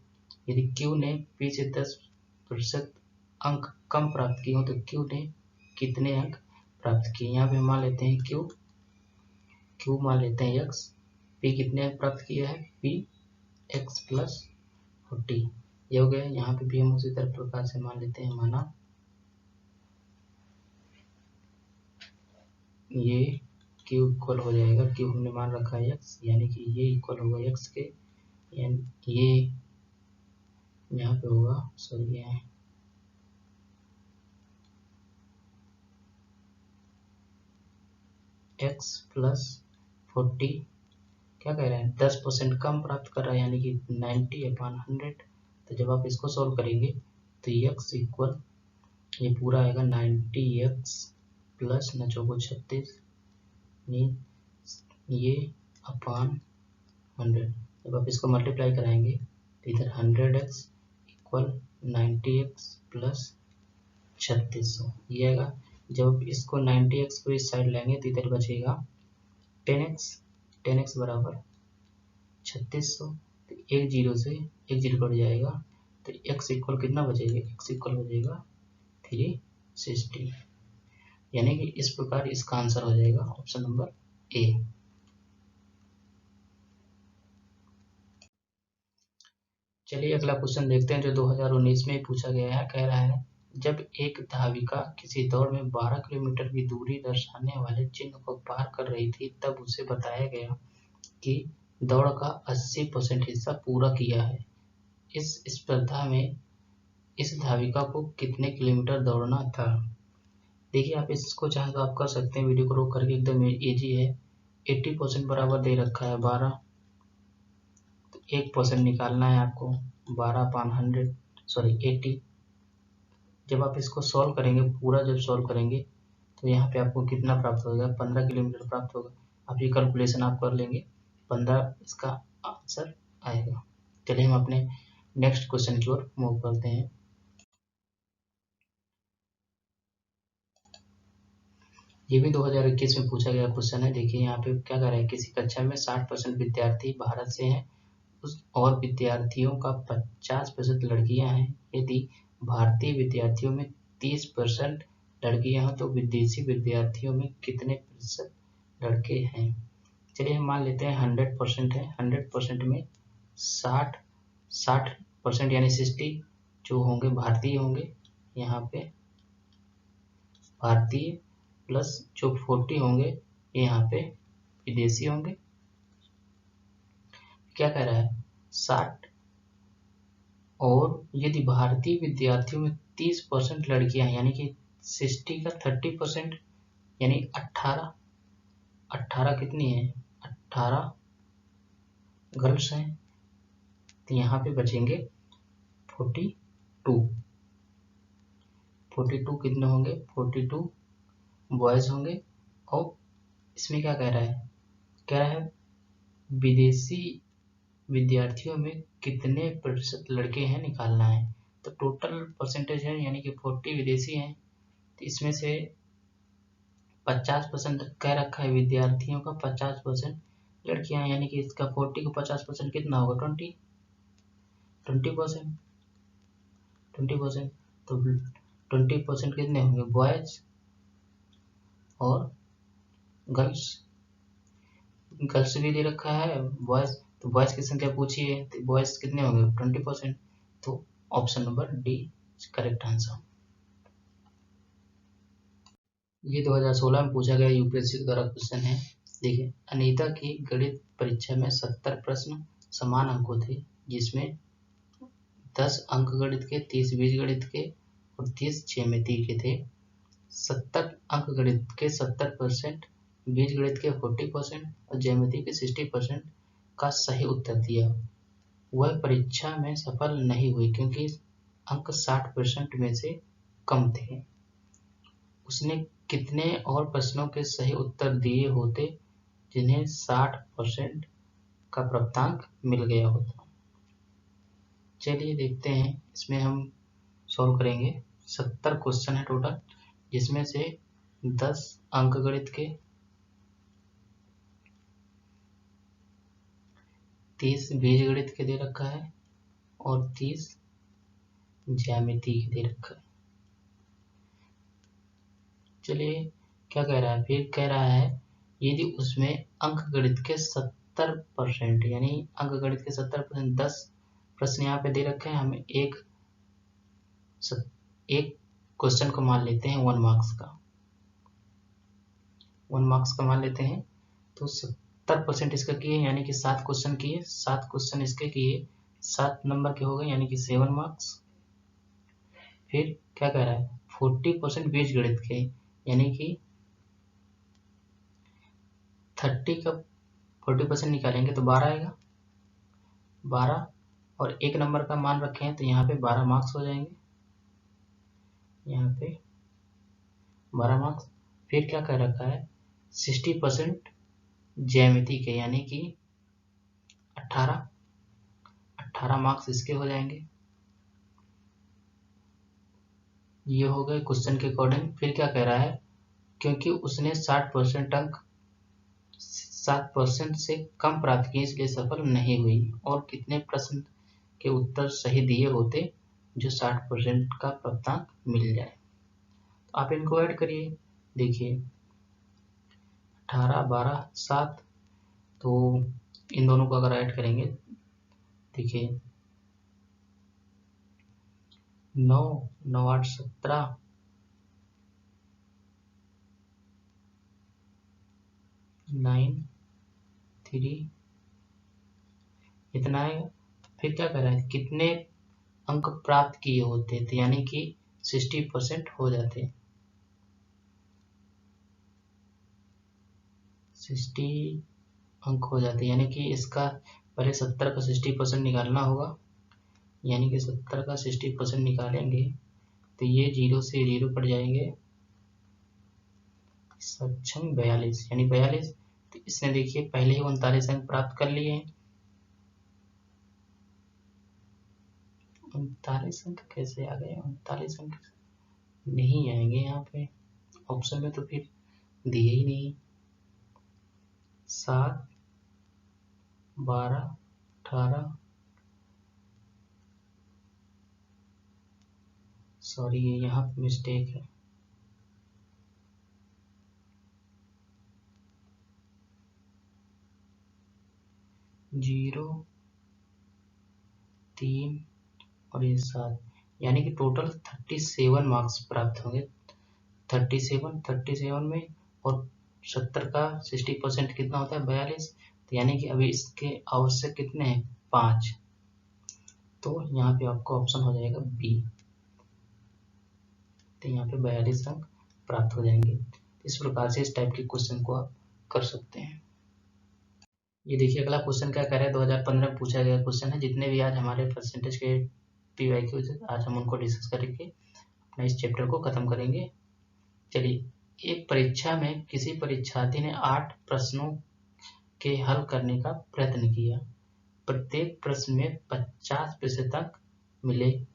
यदि Q ने P से 10% अंक कम प्राप्त किए हो तो Q ने कितने अंक प्राप्त किए। यहाँ पे मान लेते हैं Q मान लेते हैं x, P कितने अंक प्राप्त किया है P x प्लस 40, ये हो गया। यहाँ पे भी हम उसी तरह प्रकार से मान लेते हैं माना ये Q इक्वल हो जाएगा, Q हमने मान रखा है x, यानी कि ये इक्वल होगा x के, यानी ये यहाँ पे होगा सॉरी ये x प्लस 40 क्या कह रहे हैं 10% कम प्राप्त कर रहा है यानी कि 90/100। तो जब आप इसको सॉल्व करेंगे तो x इक्वल ये पूरा आएगा 90x प्लस न चौको 36 ये अपॉन 100। जब आप इसको मल्टीप्लाई कराएंगे तो इधर 100x इक्वल 90x प्लस 3600 ये आएगा। जब इसको 90x को इस साइड लाएंगे तो इधर बचेगा 10x बराबर 3600। तो एक जीरो से एक जीरो कट जाएगा तो x इक्वल कितना बचेगा, x इक्वल बचेगा 360, यानी कि इस प्रकार इसका आंसर हो जाएगा ऑप्शन नंबर ए। चलिए अगला क्वेश्चन देखते हैं जो 2019 में पूछा गया है। कह रहा है जब एक धाविका किसी दौड़ में 12 किलोमीटर की दूरी दर्शाने वाले चिन्ह को पार कर रही थी तब उसे बताया गया कि दौड़ का 80% हिस्सा पूरा किया है। इस स्पर्धा में इस धाविका को कितने किलोमीटर दौड़ना था। देखिए आप इसको चाहे तो आप कर सकते हैं, वीडियो को रोक करके, एकदम इजी है। 80% बराबर दे रखा है 12, तो 1% निकालना है आपको 12/100 सॉरी 80। जब आप इसको सॉल्व करेंगे पूरा जब सॉल्व करेंगे तो यहाँ पे आपको कितना प्राप्त होगा 15 किलोमीटर प्राप्त होगा। आप ये कैलकुलेशन आप कर लेंगे 15 इसका आंसर आएगा। चलिए हम अपने नेक्स्ट क्वेश्चन की ओर मूव करते हैं। ये भी 2021 में पूछा गया क्वेश्चन है। देखिए यहाँ पे क्या कर रहा है, किसी कक्षा में 60% विद्यार्थी भारत से हैं और विद्यार्थियों का 50% लड़कियां हैं। यदि भारतीय विद्यार्थियों में 30% लड़कियां हैं तो विदेशी विद्यार्थियों में कितने प्रतिशत लड़के हैं। चलिए हम मान लेते हैं 100% है। 100% में 60% यानी 60 जो होंगे भारतीय होंगे यहाँ पे भारतीय प्लस जो 40 होंगे ये यहाँ पे विदेशी होंगे। क्या कह रहा है 60, और यदि भारतीय विद्यार्थियों में 30% लड़कियां हैं, यानी कि 60 का 30%, यानी 18 कितनी है 18 गर्ल्स हैं, तो यहाँ पे बचेंगे 42 कितने होंगे 42 बॉयज होंगे। और इसमें क्या कह रहा है विदेशी विद्यार्थियों में कितने प्रतिशत लड़के हैं निकालना है। तो टोटल परसेंटेज है यानी कि 40 विदेशी हैं, तो इसमें से 50% कह रखा है विद्यार्थियों का, 50% लड़कियां, यानी कि इसका 40 को 50% कितना होगा 20%। तो 20% कितने होंगे बॉयज और गर्ल्स भी दे रखा है बॉयज, तो बॉयज की संख्या पूछी है तो बॉयज कितने होंगे 20%। तो option number D correct answer. ये 2016 में पूछा गया यूपीएससी द्वारा क्वेश्चन है। देखिए अनीता की गणित परीक्षा में 70 प्रश्न समान अंकों थे, जिसमें 10 अंक गणित के, 30 बीजगणित के और 30 ज्यामिति के थे। 70 अंक गणित के 70%, बीजगणित के 40% और ज्यामिति के 60% का सही उत्तर दिया। वह परीक्षा में सफल नहीं हुई क्योंकि अंक 60% में से कम थे। उसने कितने और प्रश्नों के सही उत्तर दिए होते जिन्हें 60% का प्राप्तांक मिल गया होता। चलिए देखते हैं, इसमें हम सॉल्व करेंगे। 70 क्वेश्चन है टोटल, जिसमें से 10 अंक गणित के, 30 बीजगणित के दे रखा है और 30 ज्यामिति के दे रखा है। चलिए क्या कह रहा है, फिर कह रहा है यदि उसमें अंक गणित के 70%, यानी अंक गणित के 70%, 10 प्रश्न यहाँ पे दे रखे हैं, हमें एक क्वेश्चन को मान लेते हैं 1 मार्क्स का, 1 मार्क्स का मान लेते हैं। तो 70% इसका किए यानी कि 7 क्वेश्चन किए, 7 क्वेश्चन इसके किए, 7 नंबर के हो गए यानी कि 7 मार्क्स। फिर क्या कह रहा है 40% बीज गणित के, यानी कि 30 का 40% निकालेंगे तो 12 आएगा, 12 और 1 नंबर का मान रखे हैं तो यहाँ पे 12 मार्क्स हो जाएंगे, यहाँ पे 12 मार्क्स। फिर क्या कह रखा है 60% ज्यामिति के, यानी कि 18 मार्क्स इसके हो जाएंगे। ये हो गए क्वेश्चन के अकॉर्डिंग। फिर क्या कह रहा है क्योंकि उसने 60% अंक 7% से कम प्राप्त किए इसलिए सफल नहीं हुई, और कितने प्रश्न के उत्तर सही दिए होते जो 60% का प्राप्तांक मिल जाए। तो आप इनको ऐड करिए, देखिए 18, 12, 7, तो इन दोनों को अगर ऐड करेंगे देखिए 9, 9, 8, 17, 9, 3 इतना आएगा। फिर क्या कर रहा है कितने अंक प्राप्त किए होते थे, यानी कि 60% हो जाते, 60 अंक हो जाते, यानी कि इसका पहले 70 का 60% निकालना होगा, यानी कि 70 का 60% निकालेंगे तो ये 0 से 0 कट जाएंगे, 42 यानी 42। तो इसने देखिए पहले ही 39 अंक प्राप्त कर लिए हैं। 39 अंक कैसे आ गए, 39 अंक नहीं आएंगे यहाँ पे ऑप्शन में, तो फिर दिए ही नहीं। 7, 12, 18, सॉरी ये यहाँ पे मिस्टेक है, जीरो, 3 और ये 7, यानी कि टोटल 37 मार्क्स प्राप्त होंगे। 37 में और 70 का 60% कितना होता है 42। तो यानी कि अभी इसके आवश्यक कितने हैं 5। तो यहाँ पे आपका ऑप्शन हो जाएगा बी। तो यहाँ पे 42 अंक प्राप्त हो जाएंगे। इस प्रकार से इस टाइप के क्वेश्चन को आप कर सकते हैं। ये देखिए अगला क्वेश्चन क्या कह रहा है, 2015 में पूछा गया क्वेश्चन है। जितने भी आज हमारे परसेंटेज के PYQ आज हम उनको डिस्कस करके अपना इस चैप्टर को खत्म करेंगे। चलिए, एक परीक्षा में किसी परीक्षार्थी ने 8 प्रश्नों के हल करने का प्रयत्न किया। प्रत्येक प्रश्न में 50% अंक मिले।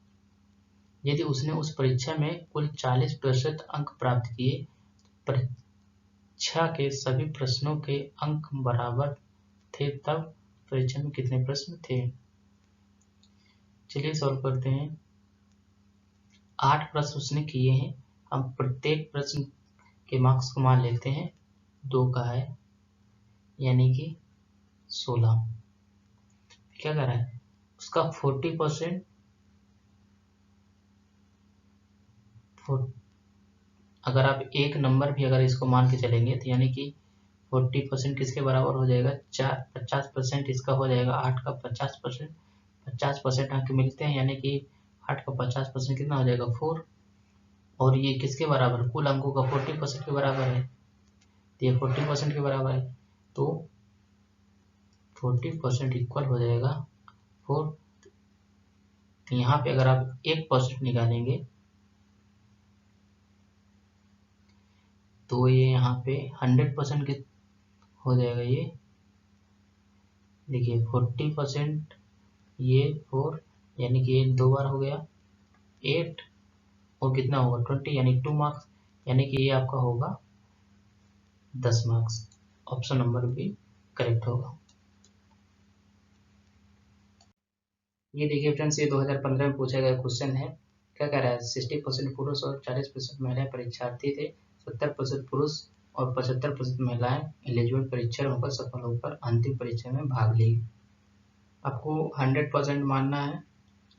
यदि उसने उस परीक्षा में कुल 40% अंक प्राप्त किए, परीक्षा के सभी प्रश्नों के अंक बराबर थे, तब परीक्षा में कितने प्रश्न थे। चलिए सॉल्व करते हैं। 8 प्रश्न उसने किए हैं। हम प्रत्येक प्रश्न के मार्क्स को मान लेते हैं 2 का है, यानी कि 16। क्या कर रहा है उसका 40%। अगर आप एक नंबर भी अगर इसको मान के चलेंगे तो यानी कि 40% किसके बराबर हो जाएगा 4। 50% इसका हो जाएगा 8 का 50%। 50% अंक मिलते हैं, यानी कि 8 का 50% कितना हो जाएगा 4। और ये किसके बराबर कुल अंकों का 40% के बराबर है। तो ये 40% के बराबर है, तो 40% इक्वल हो जाएगा 4। तो यहाँ पे अगर आप 1% निकालेंगे तो ये यहाँ पे 100% के हो जाएगा। ये देखिए 40% ये 4, यानी कि ये 2 बार हो गया 8 और कितना होगा 20, यानी 2 मार्क्स, यानी कि ये आपका होगा 10 marks. Option number B correct होगा। ये देखिए फ्रेंड्स, ये 2015 में पूछा गया क्वेश्चन है। क्या कह रहा है 60% पुरुष और 40% महिलाएं परीक्षार्थी थे। 70% पुरुष और 75% महिलाएं एलिजिबल परीक्षण होकर सफल होकर अंतिम परीक्षा में भाग ली। आपको 100% मानना है।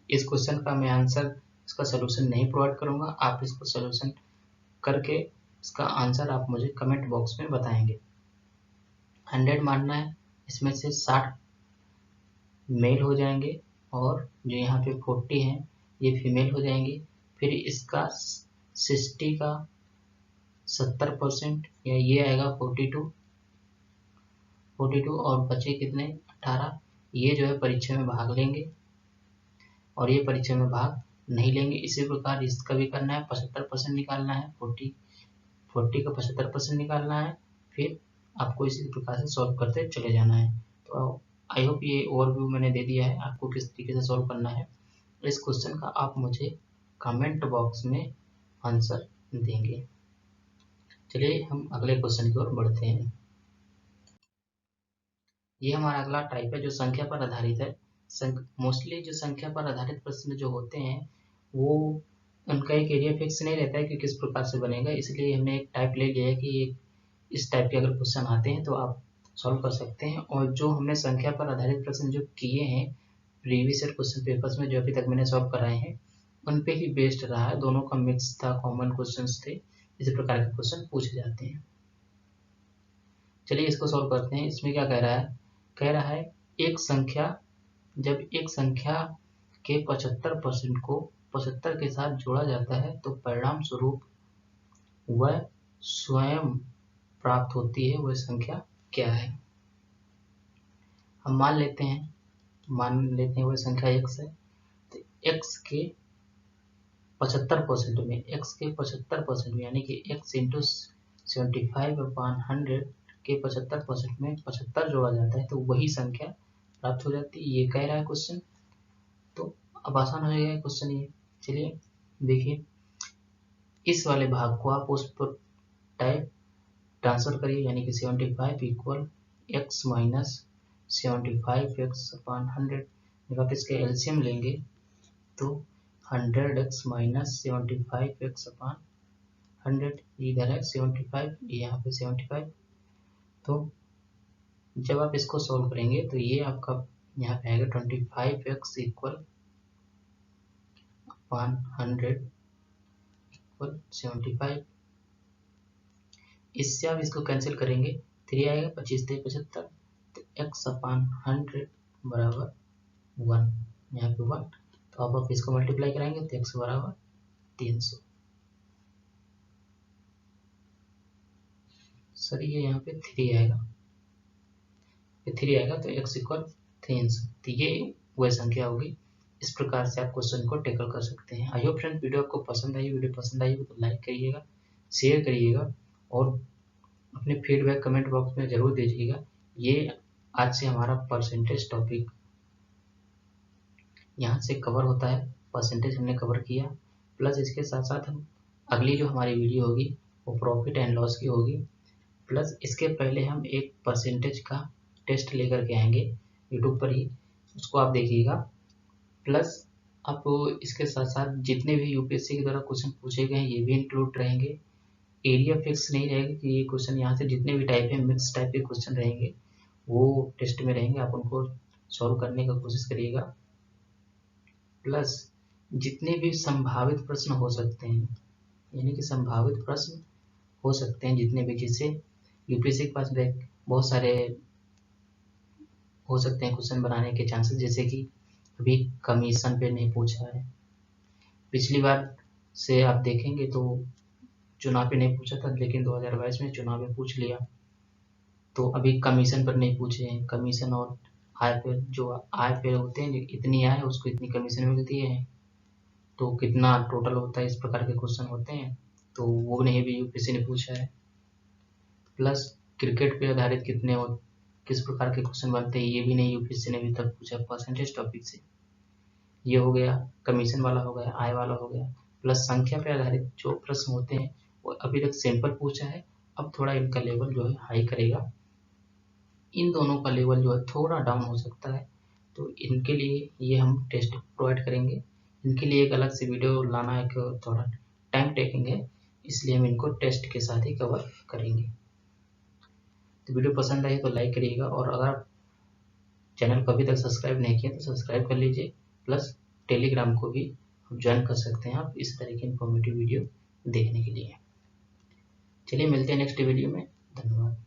इस क्वेश्चन का मैं आंसर इसका सोल्यूशन नहीं प्रोवाइड करूंगा, आप इसको सोल्यूशन करके इसका आंसर आप मुझे कमेंट बॉक्स में बताएंगे। 100 मानना है। इसमें से 60 मेल हो जाएंगे और जो यहाँ पे 40 हैं ये फीमेल हो जाएंगी। फिर इसका 60 का 70% या ये आएगा 42 और बचे कितने 18, ये जो है परीक्षा में भाग लेंगे और ये परीक्षा में भाग नहीं लेंगे। इसी प्रकार इसका भी करना है, 75% निकालना है, 40 का 75% निकालना है। फिर आपको इसी प्रकार से सॉल्व करते चले जाना है। तो आई होप ये ओवरव्यू मैंने दे दिया है आपको किस तरीके से सॉल्व करना है। इस क्वेश्चन का आप मुझे कमेंट बॉक्स में आंसर देंगे। चलिए हम अगले क्वेश्चन की ओर बढ़ते हैं। ये हमारा अगला टाइप है जो संख्या पर आधारित है। मोस्टली जो संख्या पर आधारित प्रश्न जो होते हैं वो उनका एक एरिया फिक्स नहीं रहता है कि किस प्रकार से बनेगा, इसलिए हमने एक टाइप ले लिया है कि इस टाइप के अगर क्वेश्चन आते हैं तो आप सॉल्व कर सकते हैं। और जो हमने संख्या पर आधारित प्रश्न जो किए हैं प्रीवियस ईयर क्वेश्चन पेपर्स में जो अभी तक मैंने सॉल्व कराए हैं उन पे ही बेस्ड रहा है। दोनों का मिक्स था, कॉमन क्वेश्चंस थे, इसी प्रकार के क्वेश्चन पूछे जाते हैं। चलिए इसको सॉल्व करते हैं। इसमें क्या कह रहा है एक संख्या जब एक संख्या के 75% को 75 के साथ जोड़ा जाता है तो परिणाम स्वरूप वह स्वयं प्राप्त होती है, वह संख्या क्या है। हम मान लेते हैं वह संख्या x है। तो x के 75% में यानी कि x इंटू 75/100 के 75% में 75 जोड़ा जाता है तो वही संख्या प्राप्त हो जाती है। ये कह रहा है क्वेश्चन, तो अब आसान हो जाएगा क्वेश्चन ये। चलिए देखिए, इस वाले भाग को आप उस पर टाइप ट्रांसफर करिए, यानी कि 75 इक्वल x माइनस 75x/100। जब आप इसके एलसीएम लेंगे तो 100x माइनस 75x/100, इधर है 75, यहाँ पे 75। तो जब आप इसको सॉल्व करेंगे तो ये आपका यहाँ पे आएगा 25x इक्वल अपान 100 इक्वल 75। इससे आप इसको कैंसिल करेंगे, 3 आएगा, 25 3 75, तो x अपान 100 बराबर 1, यहाँ पे 1, तो अब आप इसको मल्टीप्लाई कराएंगे तो x बराबर 300। सर ये यहाँ पे 3 आएगा, ये 3 आएगा तो x इक्वल 300, तो ये वह संख्या होगी। इस प्रकार से आप क्वेश्चन को टैकल कर सकते हैं। आई होप फ्रेंड्स वीडियो आपको पसंद आई, वीडियो पसंद आई तो लाइक करिएगा, शेयर करिएगा और अपने फीडबैक कमेंट बॉक्स में ज़रूर दीजिएगा। ये आज से हमारा परसेंटेज टॉपिक यहाँ से कवर होता है, परसेंटेज हमने कवर किया, प्लस इसके साथ साथ हम अगली जो हमारी वीडियो होगी वो प्रॉफिट एंड लॉस की होगी, प्लस इसके पहले हम एक परसेंटेज का टेस्ट लेकर के आएंगे यूट्यूब पर ही, उसको आप देखिएगा। प्लस आप इसके साथ साथ जितने भी यूपीएससी के द्वारा क्वेश्चन पूछे गए हैं ये भी इंक्लूड रहेंगे। एरिया फिक्स नहीं रहेगा कि ये क्वेश्चन यहाँ से, जितने भी टाइप है मिक्स टाइप के क्वेश्चन रहेंगे वो टेस्ट में रहेंगे, आप उनको सॉल्व करने का कोशिश करिएगा। प्लस जितने भी संभावित प्रश्न हो सकते हैं, यानी कि संभावित प्रश्न हो सकते हैं जितने भी, जिससे यूपीएससी के पास बहुत सारे हो सकते हैं क्वेश्चन बनाने के चांसेस, जैसे कि अभी कमीशन पे नहीं पूछा है, पिछली बार से आप देखेंगे तो चुनाव पे नहीं पूछा था, लेकिन 2022 में चुनाव में पूछ लिया। तो अभी कमीशन पर नहीं पूछे हैं, कमीशन और आय पे, जो आय पे होते हैं इतनी आय उसको इतनी कमीशन मिलती है, तो कितना टोटल होता है, इस प्रकार के क्वेश्चन होते हैं, तो वो नहीं भी यूपीएससी ने पूछा है। प्लस क्रिकेट पे आधारित किस प्रकार के क्वेश्चन बनते हैं ये भी नहीं यूपीएससी ने अभी तक पूछा परसेंटेज टॉपिक से। ये हो गया, कमीशन वाला हो गया, आय वाला हो गया, प्लस संख्या पे आधारित जो प्रश्न होते हैं वो अभी तक सैंपल पूछा है, अब थोड़ा इनका लेवल जो है हाई करेगा, इन दोनों का लेवल जो है थोड़ा डाउन हो सकता है, तो इनके लिए ये हम टेस्ट प्रोवाइड करेंगे। इनके लिए एक अलग से वीडियो लाना एक थोड़ा टाइम टेकिंग है, इसलिए हम इनको टेस्ट के साथ ही कवर करेंगे। तो वीडियो पसंद आई तो लाइक करिएगा, और अगर चैनल को अभी तक सब्सक्राइब नहीं किया तो सब्सक्राइब कर लीजिए, प्लस टेलीग्राम को भी ज्वाइन कर सकते हैं आप इस तरह की इन्फॉर्मेटिव वीडियो देखने के लिए। चलिए मिलते हैं नेक्स्ट वीडियो में, धन्यवाद।